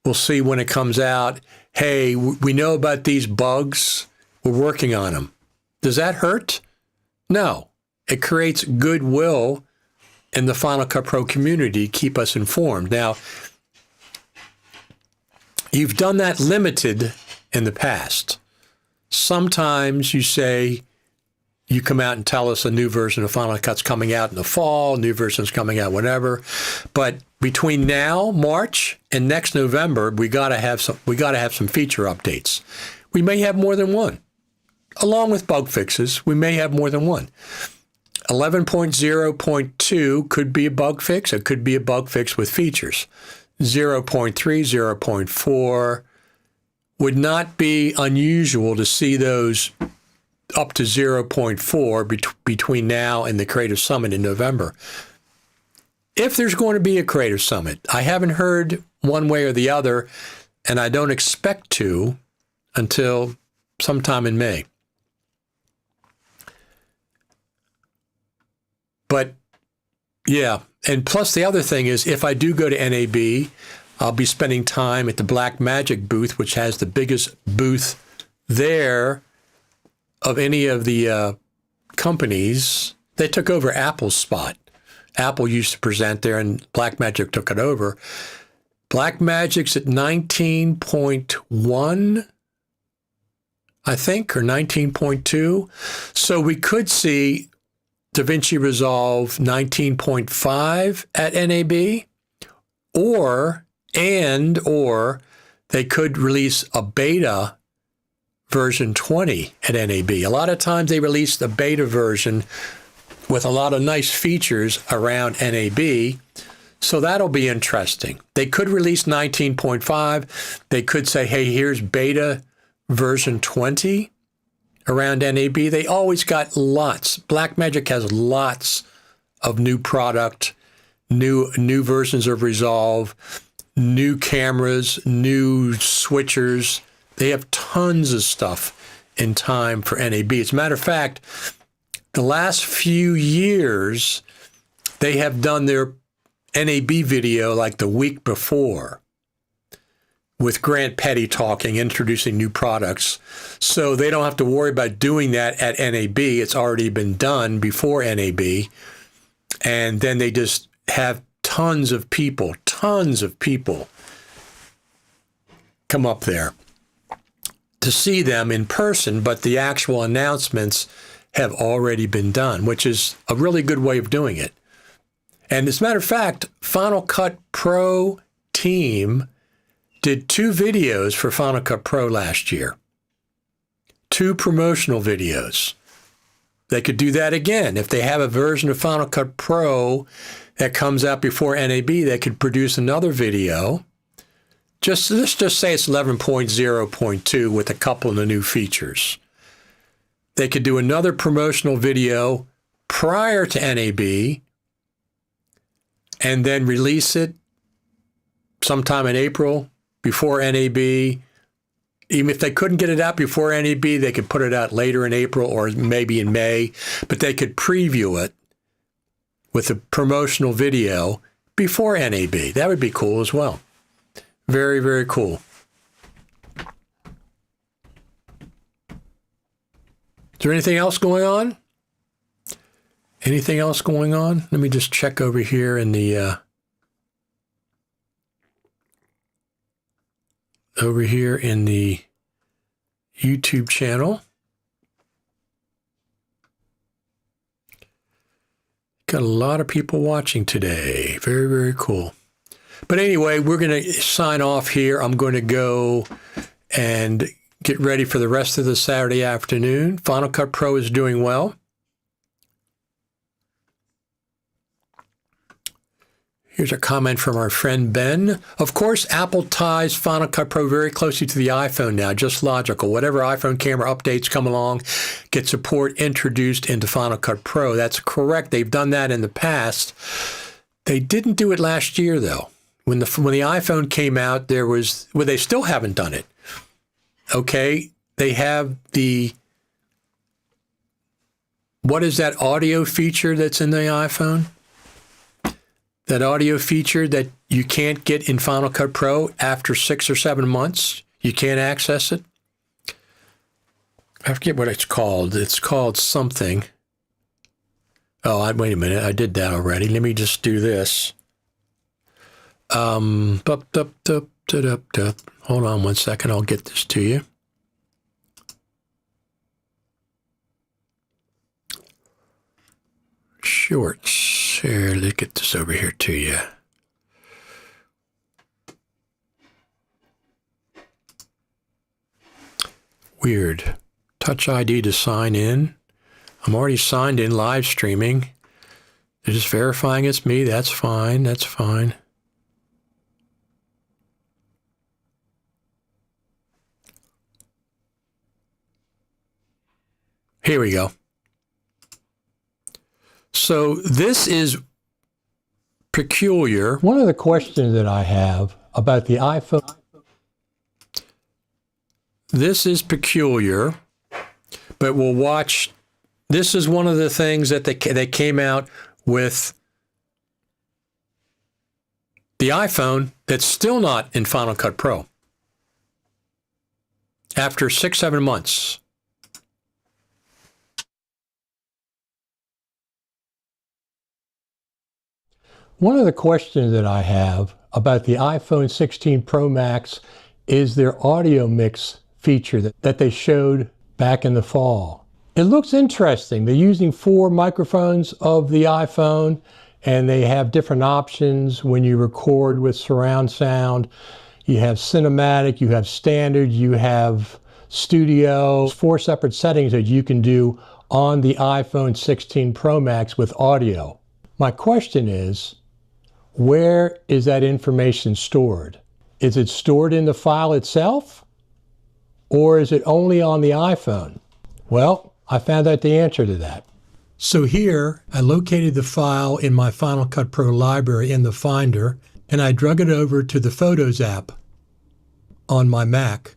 We'll see when it comes out. Hey, we know about these bugs. We're working on them. Does that hurt? No. It creates goodwill in the Final Cut Pro community. Keep us informed. Now, you've done that limited in the past. Sometimes you say, you come out and tell us a new version of Final Cut's coming out in the fall, new version's coming out whenever. But between now, March, and next November, we gotta have some feature updates. We may have more than one. Along with bug fixes, we may have more than one. 11.0.2 could be a bug fix. It could be a bug fix with features. 0.3, 0.4 would not be unusual to see those up to 0.4 between now and the Creative Summit in November. If there's going to be a Creative Summit, I haven't heard one way or the other, and I don't expect to until sometime in May. But yeah, and plus the other thing is, if I do go to NAB, I'll be spending time at the Blackmagic booth, which has the biggest booth there of any of the companies. They took over Apple's spot. Apple used to present there, and Blackmagic took it over. Blackmagic's at 19.1, I think, or 19.2. So we could see DaVinci Resolve 19.5 at NAB, or they could release a beta version 20 at NAB. A lot of times they release the beta version with a lot of nice features around NAB, so that'll be interesting. They could release 19.5. They could say, hey, here's beta version 20 around NAB. They always got lots. Blackmagic has lots of new product, new versions of Resolve, new cameras, new switchers. They have tons of stuff in time for NAB. As a matter of fact, the last few years, they have done their NAB video like the week before. with Grant Petty talking, introducing new products. So they don't have to worry about doing that at NAB. It's already been done before NAB. And then they just have tons of people come up there to see them in person, but the actual announcements have already been done, which is a really good way of doing it. And as a matter of fact, Final Cut Pro team did 2 videos for Final Cut Pro last year. 2 promotional videos. They could do that again. If they have a version of Final Cut Pro that comes out before NAB, they could produce another video. Let's just say it's 11.0.2 with a couple of the new features. They could do another promotional video prior to NAB and then release it sometime in April before NAB. Even if they couldn't get it out before NAB, they could put it out later in April or maybe in May, but they could preview it with a promotional video before NAB. That would be cool as well. Very, very cool. Is there anything else going on? Anything else going on? Let me just check over here in the YouTube channel. Got a lot of people watching today. Very, very cool. But anyway, we're going to sign off here. I'm going to go and get ready for the rest of the Saturday afternoon. Final Cut Pro is doing well. Here's a comment from our friend Ben. Of course, Apple ties Final Cut Pro very closely to the iPhone now, just logical. Whatever iPhone camera updates come along, get support introduced into Final Cut Pro. That's correct. They've done that in the past. They didn't do it last year, though. When the iPhone came out, they still haven't done it. Okay, they have what is that audio feature that's in the iPhone? That audio feature that you can't get in Final Cut Pro after 6 or 7 months. You can't access it. I forget what it's called. It's called something. Oh, wait a minute. I did that already. Let me just do this. Hold on one second. I'll get this to you. Shorts. Here, let's get this over here to you. Weird. Touch ID to sign in. I'm already signed in live streaming. They're just verifying it's me. That's fine. That's fine. Here we go. So this is peculiar. One of the questions that I have about the iPhone. This is peculiar, but we'll watch. This is one of the things that they came out with the iPhone that's still not in Final Cut Pro after 6-7 months. One of the questions that I have about the iPhone 16 Pro Max is their audio mix feature that they showed back in the fall. It looks interesting. They're using 4 microphones of the iPhone, and they have different options when you record with surround sound. You have cinematic, you have standard, you have studio, 4 separate settings that you can do on the iPhone 16 Pro Max with audio. My question is, where is that information stored? Is it stored in the file itself? Or is it only on the iPhone? Well, I found out the answer to that. So here, I located the file in my Final Cut Pro library in the Finder, and I drug it over to the Photos app on my Mac.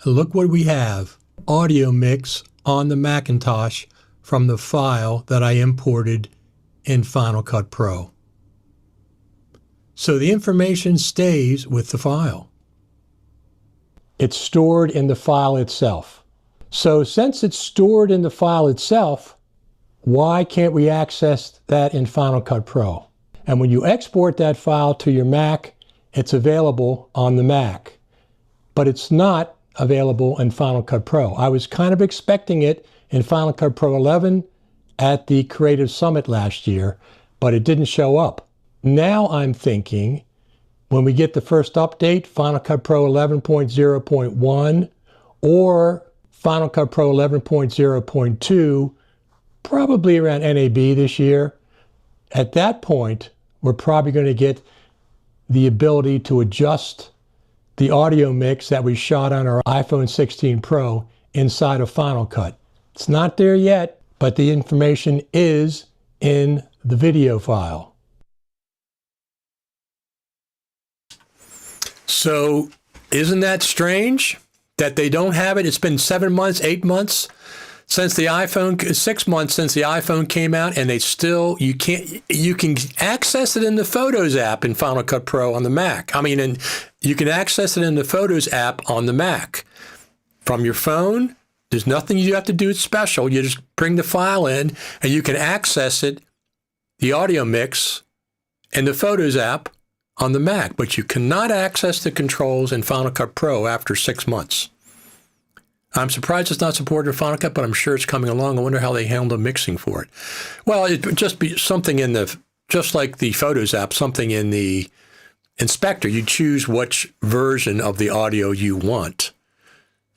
And look what we have, audio mix on the Macintosh from the file that I imported in Final Cut Pro. So the information stays with the file. It's stored in the file itself. So since it's stored in the file itself, why can't we access that in Final Cut Pro? And when you export that file to your Mac, it's available on the Mac, but it's not available in Final Cut Pro. I was kind of expecting it in Final Cut Pro 11 at the Creative Summit last year, but it didn't show up. Now I'm thinking when we get the first update, Final Cut Pro 11.0.1 or Final Cut Pro 11.0.2, probably around NAB this year, at that point, we're probably going to get the ability to adjust the audio mix that we shot on our iPhone 16 Pro inside of Final Cut. It's not there yet, but the information is in the video file. So isn't that strange that they don't have it? It's been 7 months, 8 months since the iPhone, 6 months since the iPhone came out, and they still, you can access it in the Photos app in Final Cut Pro on the Mac. And you can access it in the Photos app on the Mac. From your phone, there's nothing you have to do special. You just bring the file in and you can access it, the audio mix, in the Photos app on the Mac, but you cannot access the controls in Final Cut Pro after 6 months. I'm surprised it's not supported in Final Cut, but I'm sure it's coming along. I wonder how they handle mixing for it. Well, it would just be something in the, just like the Photos app, something in the inspector. You choose which version of the audio you want,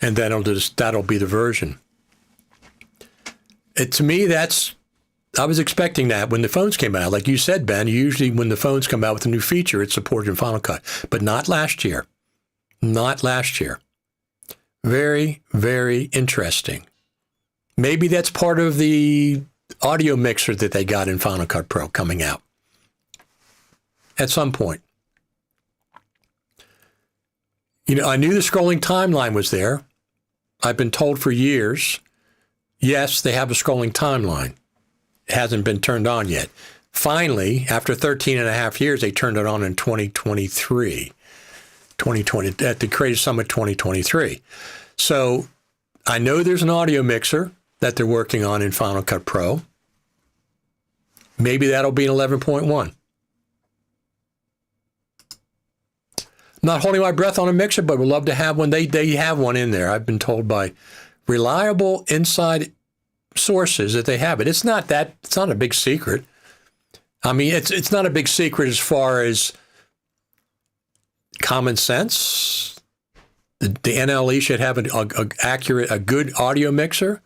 and then that'll be the version. To me, I was expecting that when the phones came out. Like you said, Ben, usually when the phones come out with a new feature, it's supported in Final Cut, but not last year. Not last year. Very, very interesting. Maybe that's part of the audio mixer that they got in Final Cut Pro coming out at some point. I knew the scrolling timeline was there. I've been told for years, yes, they have a scrolling timeline. It hasn't been turned on yet. Finally, after 13 and a half years, they turned it on in 2020 at the Creative Summit 2023. So I know there's an audio mixer that they're working on in Final Cut Pro. Maybe that'll be in 11.1. Not holding my breath on a mixer, but would love to have one. They have one in there. I've been told by reliable inside sources that they have it. It's not a big secret. It's not a big secret as far as common sense. The NLE should have a good audio mixer,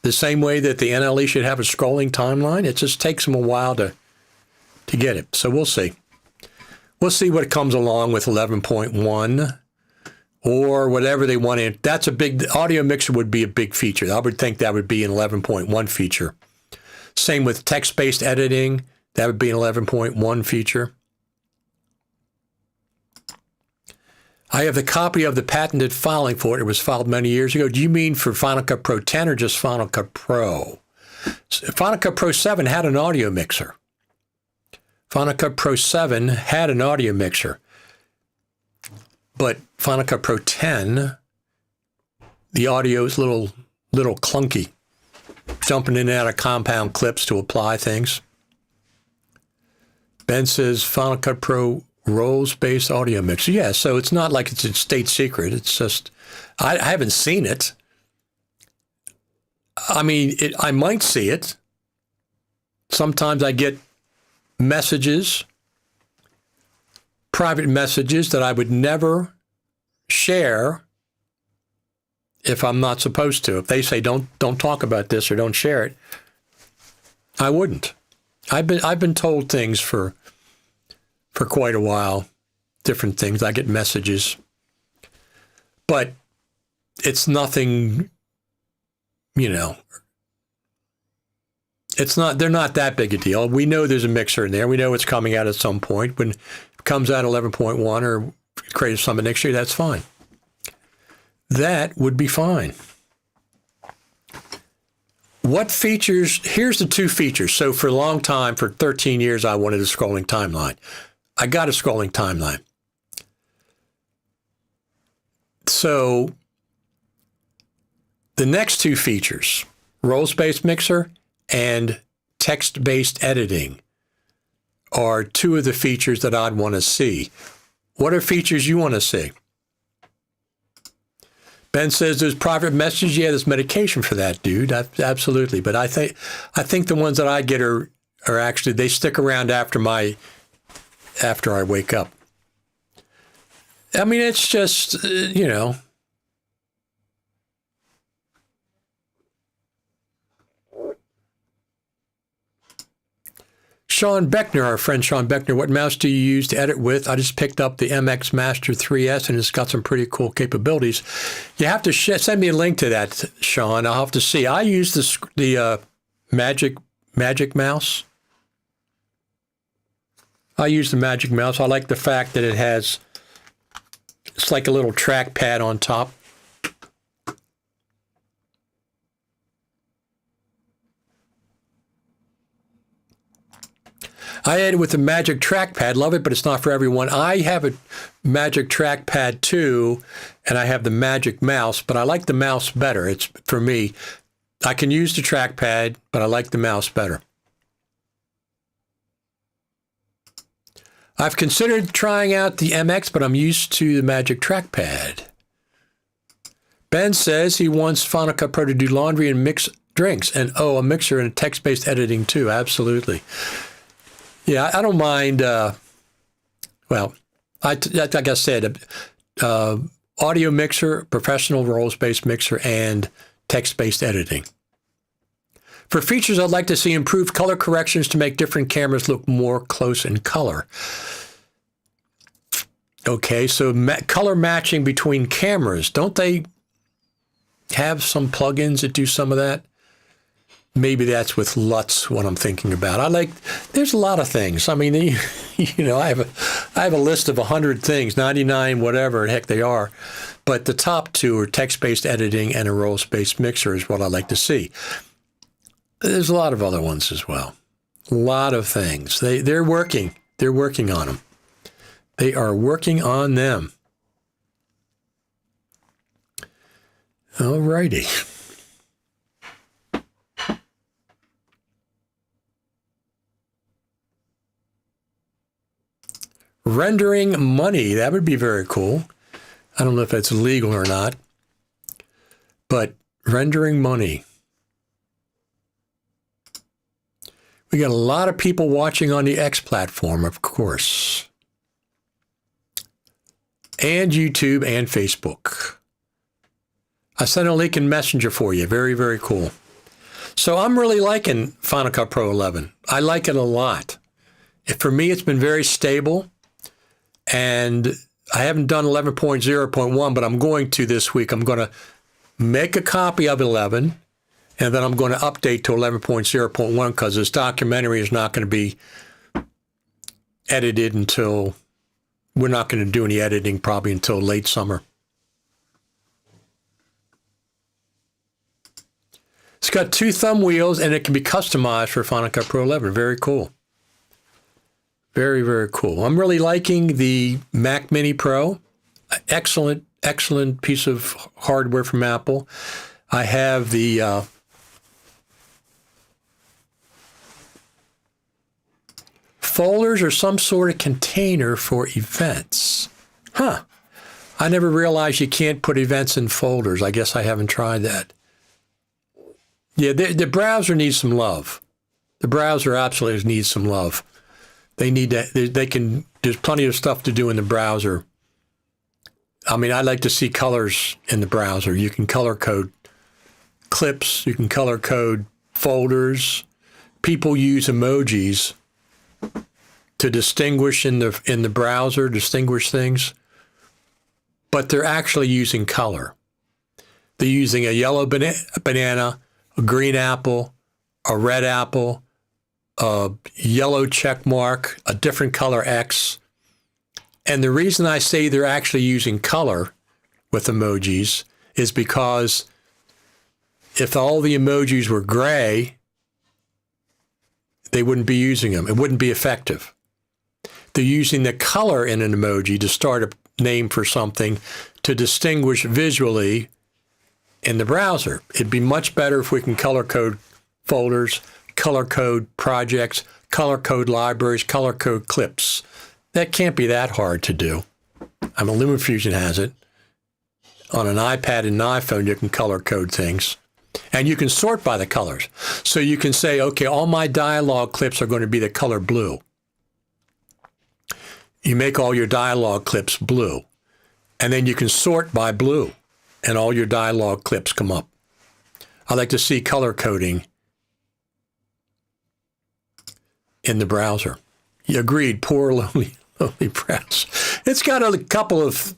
the same way that the NLE should have a scrolling timeline. It just takes them a while to get it. So we'll see. We'll see what comes along with 11.1 or whatever they want in. The audio mixer would be a big feature. I would think that would be an 11.1 feature. Same with text-based editing. That would be an 11.1 feature. I have the copy of the patented filing for it. It was filed many years ago. Do you mean for Final Cut Pro 10 or just Final Cut Pro? Final Cut Pro 7 had an audio mixer. Final Cut Pro 7 had an audio mixer. But Final Cut Pro 10, the audio is a little clunky. Jumping in and out of compound clips to apply things. Ben says Final Cut Pro roles-based audio mixer. Yeah, so it's not like it's a state secret. It's just, I haven't seen it. I might see it. Sometimes I get messages, private messages that I would never share if I'm not supposed to. If they say don't talk about this or don't share it, I wouldn't. I've been told things for quite a while, different things. I get messages, but it's nothing, they're not that big a deal. We know there's a mixer in there. We know it's coming out at some point. When it comes out 11.1 or Creative Summit next year, that's fine. That would be fine. What features? Here's the two features. So for a long time, for 13 years, I wanted a scrolling timeline. I got a scrolling timeline. So the next two features, role-based mixer and text-based editing, are two of the features that I'd want to see. What are features you want to see? Ben says there's private messages. Yeah, there's medication for that, dude. Absolutely. But I think the ones that I get are actually, they stick around after I wake up. I mean, it's just, Sean Beckner, our friend Sean Beckner, what mouse do you use to edit with? I just picked up the MX Master 3S, and it's got some pretty cool capabilities. You have to send me a link to that, Sean. I'll have to see. I use the Magic Mouse. I use the Magic Mouse. I like the fact that it's like a little trackpad on top. I edit with the Magic Trackpad. Love it, but it's not for everyone. I have a Magic Trackpad too, and I have the Magic Mouse, but I like the mouse better. It's for me. I can use the trackpad, but I like the mouse better. I've considered trying out the MX, but I'm used to the Magic Trackpad. Ben says he wants Final Cut Pro to do laundry and mix drinks, and a mixer and text-based editing too. Absolutely. Yeah, I don't mind. Like I said, audio mixer, professional roles-based mixer, and text-based editing. For features, I'd like to see improved color corrections to make different cameras look more close in color. Okay, so color matching between cameras. Don't they have some plugins that do some of that? Maybe that's with LUTs what I'm thinking about. There's a lot of things. I mean, I have a list of 100 things, 99, whatever the heck they are. But the top two are text-based editing and a roles-based mixer is what I like to see. There's a lot of other ones as well. A lot of things. They're working. They're working on them. They are working on them. All righty. Rendering money. That would be very cool. I don't know if that's legal or not, but rendering money. We got a lot of people watching on the X platform, of course, and YouTube and Facebook. I sent a link in Messenger for you. Very, very cool. So I'm really liking Final Cut Pro 11. I like it a lot. For me, it's been very stable. And I haven't done 11.0.1, but I'm going to this week. I'm going to make a copy of 11, and then I'm going to update to 11.0.1 because this documentary is not going to be edited until, we're not going to do any editing probably until late summer. It's got 2 thumb wheels, and it can be customized for Final Cut Pro 11. Very cool. Very, very cool. I'm really liking the Mac Mini Pro. Excellent, excellent piece of hardware from Apple. I have the folders or some sort of container for events. Huh. I never realized you can't put events in folders. I guess I haven't tried that. Yeah, the browser needs some love. The browser absolutely needs some love. They need to, there's plenty of stuff to do in the browser. I mean, I like to see colors in the browser. You can color code clips. You can color code folders. People use emojis to distinguish in the browser, distinguish things. But they're actually using color. They're using a yellow banana, a green apple, a red apple, a yellow check mark, a different color X. And the reason I say they're actually using color with emojis is because if all the emojis were gray, they wouldn't be using them. It wouldn't be effective. They're using the color in an emoji to start a name for something to distinguish visually in the browser. It'd be much better if we can color code folders, color code projects, color code libraries, color code clips. That can't be that hard to do. LumaFusion has it. On an iPad and an iPhone, you can color code things. And you can sort by the colors. So you can say, okay, all my dialogue clips are going to be the color blue. You make all your dialogue clips blue. And then you can sort by blue. And all your dialogue clips come up. I like to see color coding in the browser. You agreed, poor lonely browser. It's got a couple of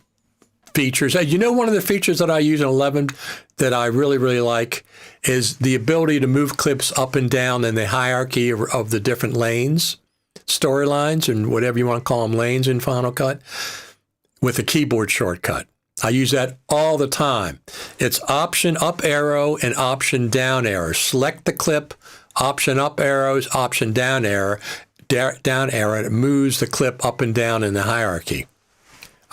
features. You know, one of the features that I use in 11 that I really, really like is the ability to move clips up and down in the hierarchy of the different lanes, storylines, and whatever you want to call them, lanes in Final Cut, with a keyboard shortcut. I use that all the time. It's Option up arrow and Option down arrow. Select the clip, Option up arrows, Option down arrow. Down arrow, and it moves the clip up and down in the hierarchy.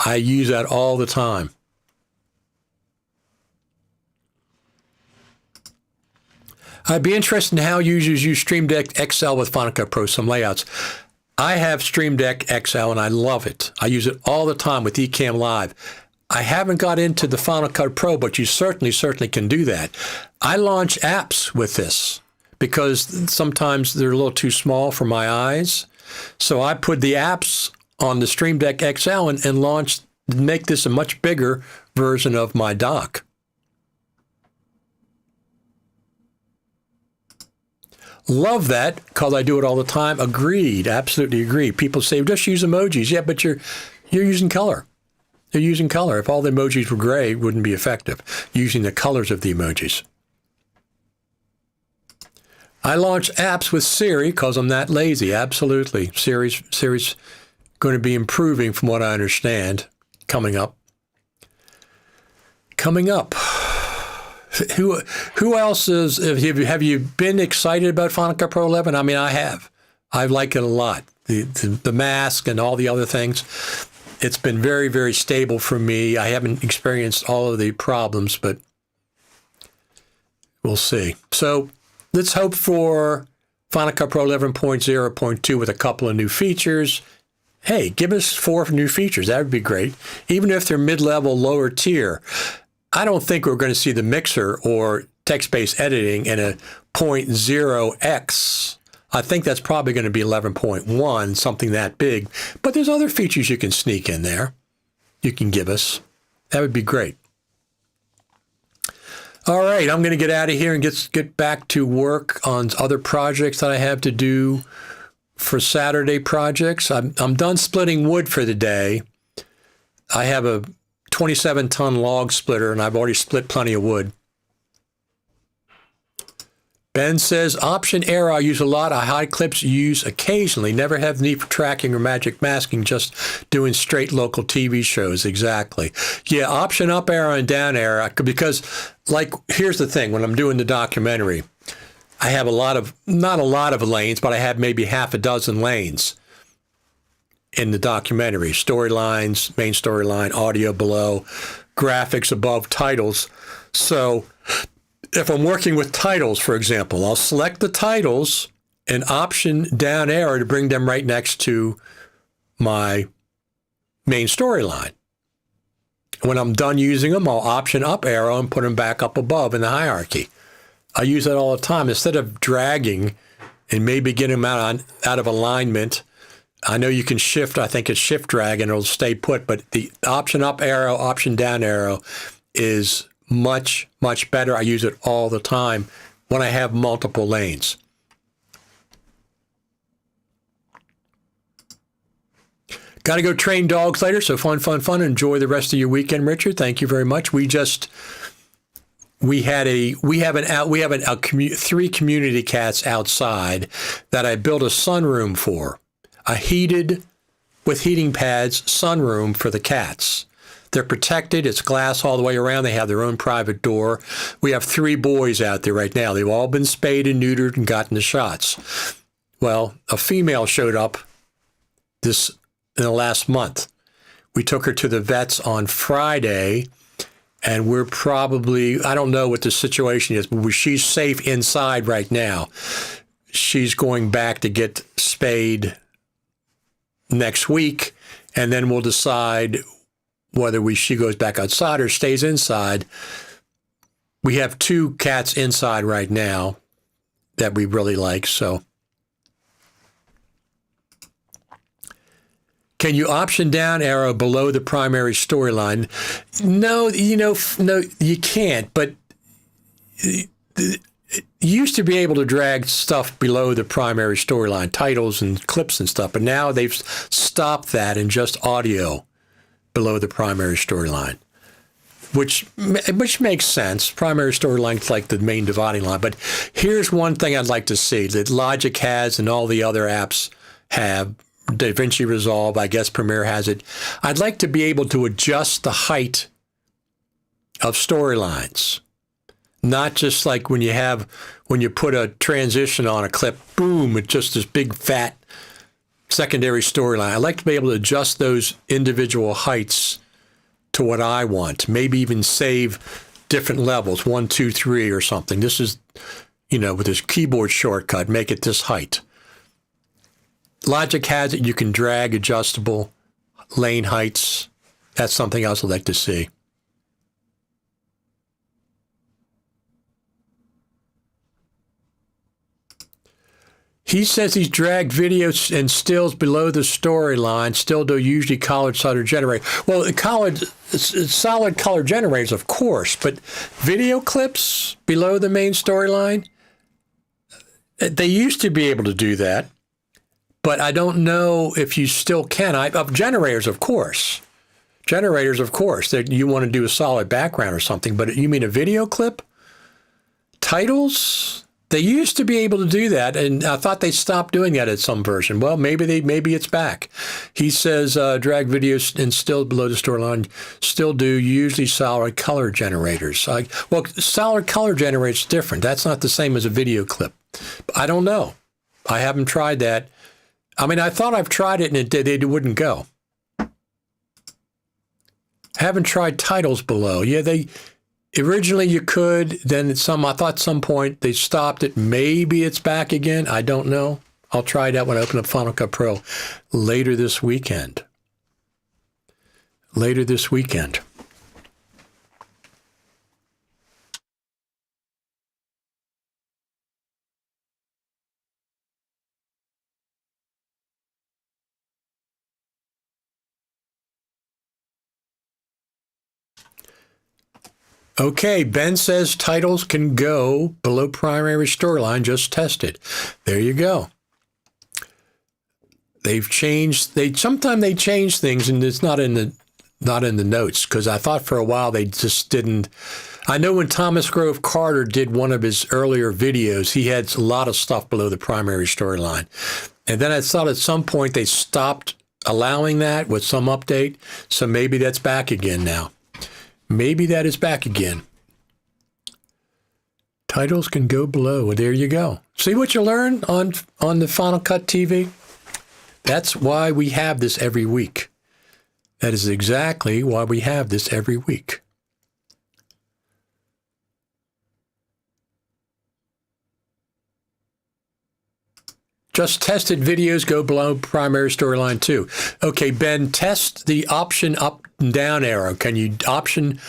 I use that all the time. I'd be interested in how users use Stream Deck XL with Final Cut Pro, some layouts. I have Stream Deck XL and I love it. I use it all the time with Ecamm Live. I haven't got into the Final Cut Pro, but you certainly can do that. I launch apps with this because sometimes they're a little too small for my eyes. So I put the apps on the Stream Deck XL and make this a much bigger version of my dock. Love that because I do it all the time. Agreed, absolutely agree. People say, just use emojis. Yeah, but you're using color. They're using color. If all the emojis were gray, it wouldn't be effective. Using the colors of the emojis. I launch apps with Siri because I'm that lazy. Absolutely. Siri's going to be improving from what I understand. Coming up. Who else is, have you been excited about Final Cut Pro 11? I mean, I have. I like it a lot. The mask and all the other things. It's been very, very stable for me. I haven't experienced all of the problems, but we'll see. So let's hope for Final Cut Pro 11.0.2 with a couple of new features. Hey, give us 4 new features. That would be great. Even if they're mid-level, lower tier. I don't think we're going to see the mixer or text-based editing in a 0.0x. I think that's probably going to be 11.1, something that big. But there's other features you can sneak in there. You can give us. That would be great. All right, I'm going to get out of here and get back to work on other projects that I have to do for Saturday projects. I'm done splitting wood for the day. I have a 27-ton log splitter, and I've already split plenty of wood. Ben says, Option arrow I use a lot. I hide clips use occasionally. Never have the need for tracking or magic masking, just doing straight local TV shows. Exactly. Yeah, Option up arrow and down arrow, because, like, here's the thing. When I'm doing the documentary, I have not a lot of lanes, but I have maybe half a dozen lanes in the documentary. Storylines, main storyline, audio below, graphics above, titles. So if I'm working with titles, for example, I'll select the titles and Option down arrow to bring them right next to my main storyline. When I'm done using them, I'll Option up arrow and put them back up above in the hierarchy. I use that all the time. Instead of dragging and maybe getting them out of alignment, I know you can shift, I think it's shift drag and it'll stay put, but the Option up arrow, Option down arrow is much, much better. I use it all the time when I have multiple lanes. Got to go train dogs later, so fun. Enjoy the rest of your weekend, Richard. Thank you very much. We have 3 community cats outside that I built a sunroom for. A heated, with heating pads, sunroom for the cats. They're protected. It's glass all the way around. They have their own private door. We have 3 boys out there right now. They've all been spayed and neutered and gotten the shots. Well, a female showed up in the last month. We took her to the vets on Friday, and we're probably, I don't know what the situation is, but she's safe inside right now. She's going back to get spayed next week, and then we'll decide whether she goes back outside or stays inside. We have 2 cats inside right now that we really like, so. Can you option down arrow below the primary storyline? No, no, you can't, but you used to be able to drag stuff below the primary storyline, titles and clips and stuff, but now they've stopped that and just audio below the primary storyline, which makes sense. Primary storyline's like the main dividing line, but here's one thing I'd like to see that Logic has and all the other apps have. DaVinci Resolve, I guess Premiere has it. I'd like to be able to adjust the height of storylines. Not just like when you put a transition on a clip, boom, it's just this big fat secondary storyline. I'd like to be able to adjust those individual heights to what I want. Maybe even save different levels, 1, 2, 3 or something. This is, with this keyboard shortcut, make it this height. Logic has it. You can drag adjustable lane heights. That's something else I'd like to see. He says he's dragged videos and stills below the storyline. Still do usually solid generate. Well, solid color generators, of course, but video clips below the main storyline, they used to be able to do that. But I don't know if you still can. Generators, of course. That you want to do a solid background or something. But you mean a video clip? Titles? They used to be able to do that, and I thought they stopped doing that at some version. Well, maybe it's back. He says drag videos and still below the storyline still do usually solid color generators. Solid color generators is different. That's not the same as a video clip. I don't know. I haven't tried that. I thought I've tried it and they wouldn't go. Haven't tried titles below. Yeah, originally you could, then I thought at some point they stopped it. Maybe it's back again. I don't know. I'll try that when I open up Final Cut Pro later this weekend. Okay, Ben says titles can go below primary storyline. Just test it. There you go. Sometimes they change things, and it's not in the notes, because I thought for a while they just didn't. I know when Thomas Grove Carter did one of his earlier videos, he had a lot of stuff below the primary storyline, and then I thought at some point they stopped allowing that with some update. So maybe that's back again now. Maybe that is back again. Titles can go below. There you go. See what you learn on the Final Cut TV? That's why we have this every week. That is exactly why we have this every week. Just tested videos go below primary storyline too. Okay, Ben, test the option up and down arrow. Can you option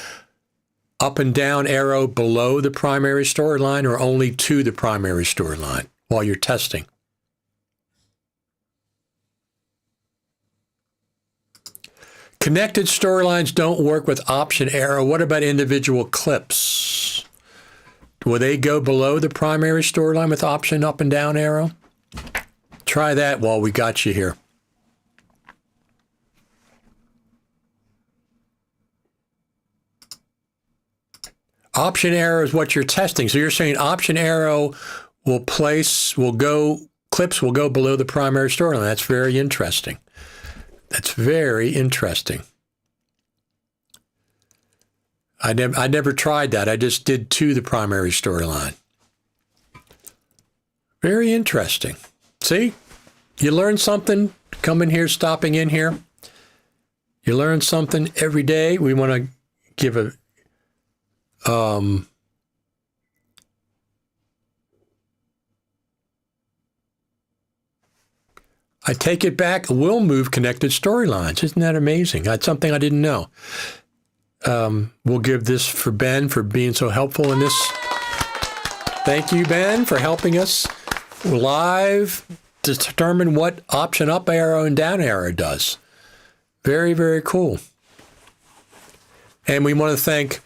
up and down arrow below the primary storyline or only to the primary storyline while you're testing? Connected storylines don't work with option arrow. What about individual clips? Will they go below the primary storyline with option up and down arrow? Try that while we got you here. Option arrow is what you're testing. So you're saying option arrow clips will go below the primary storyline. That's very interesting. That's very interesting. I never tried that. I just did to the primary storyline. Very interesting. See, you learn something coming here, stopping in here. You learn something every day. We want to give a I take it back. We'll move connected storylines. Isn't that amazing? That's something I didn't know. We'll give this for Ben for being so helpful in this. Thank you, Ben, for helping us live to determine what option up arrow and down arrow does. Very, very cool. And we want to thank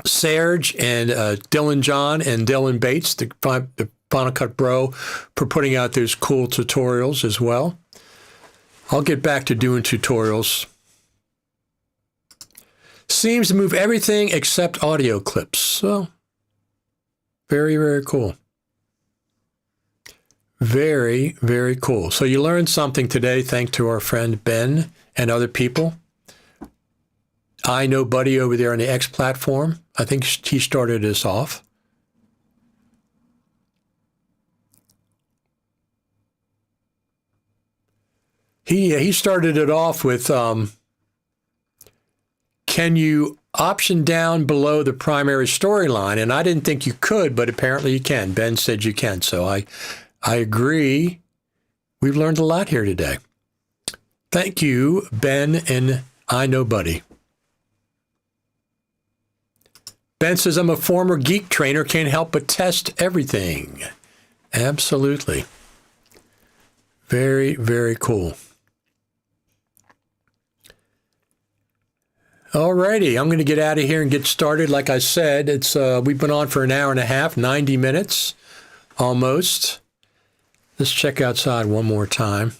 Serge and Dylan John and Dylan Bates, the Final Cut Pro, for putting out those cool tutorials as well. I'll get back to doing tutorials. Seems to move everything except audio clips. So, very, very cool. Very, very cool. So you learned something today thanks to our friend Ben and other people. I know Buddy over there on the X platform. I think he started this off. He started it off with, can you option down below the primary storyline? And I didn't think you could, but apparently you can. Ben said you can. So I agree. We've learned a lot here today. Thank you, Ben and I Know Buddy. Ben says, I'm a former geek trainer, can't help but test everything. Absolutely. Very, very cool. All righty, I'm going to get out of here and get started. Like I said, it's we've been on for an hour and a half, 90 minutes almost. Let's check outside one more time.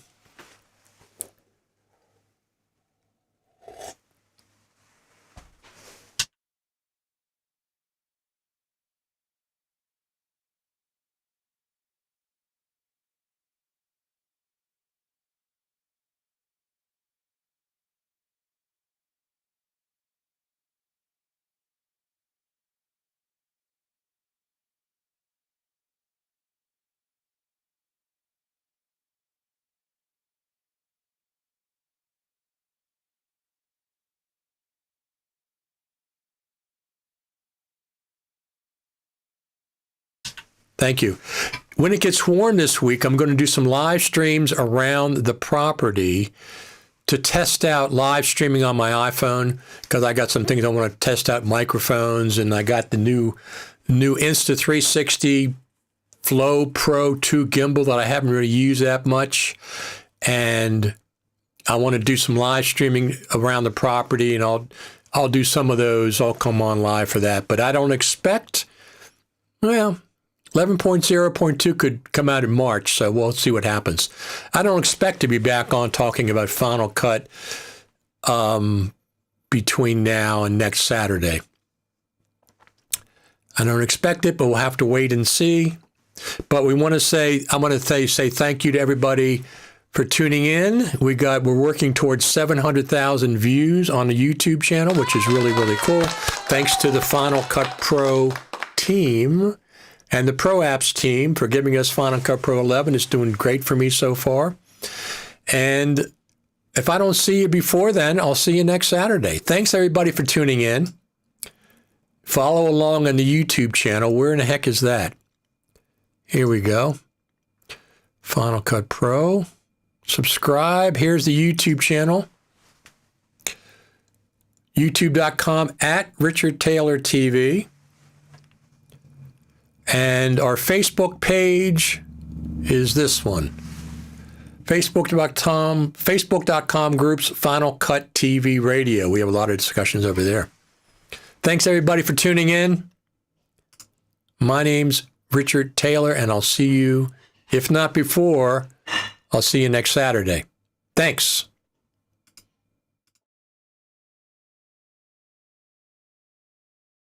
Thank you. When it gets warm this week, I'm going to do some live streams around the property to test out live streaming on my iPhone, because I got some things I want to test out, microphones, and I got the new Insta360 Flow Pro 2 gimbal that I haven't really used that much. And I want to do some live streaming around the property, and I'll do some of those. I'll come on live for that. But I don't expect, 11.0.2 could come out in March, so we'll see what happens. I don't expect to be back on talking about Final Cut between now and next Saturday. I don't expect it, but we'll have to wait and see. But I want to say thank you to everybody for tuning in. We're working towards 700,000 views on the YouTube channel, which is really, really cool. Thanks to the Final Cut Pro team and the Pro Apps team for giving us Final Cut Pro 11. It's doing great for me so far. And if I don't see you before then, I'll see you next Saturday. Thanks, everybody, for tuning in. Follow along on the YouTube channel. Where in the heck is that? Here we go. Final Cut Pro. Subscribe. Here's the YouTube channel. YouTube.com/RichardTaylorTV. And our Facebook page is this one. Facebook.com groups Final Cut TV Radio. We have a lot of discussions over there. Thanks, everybody, for tuning in. My name's Richard Taylor, and I'll see you, if not before, I'll see you next Saturday. Thanks.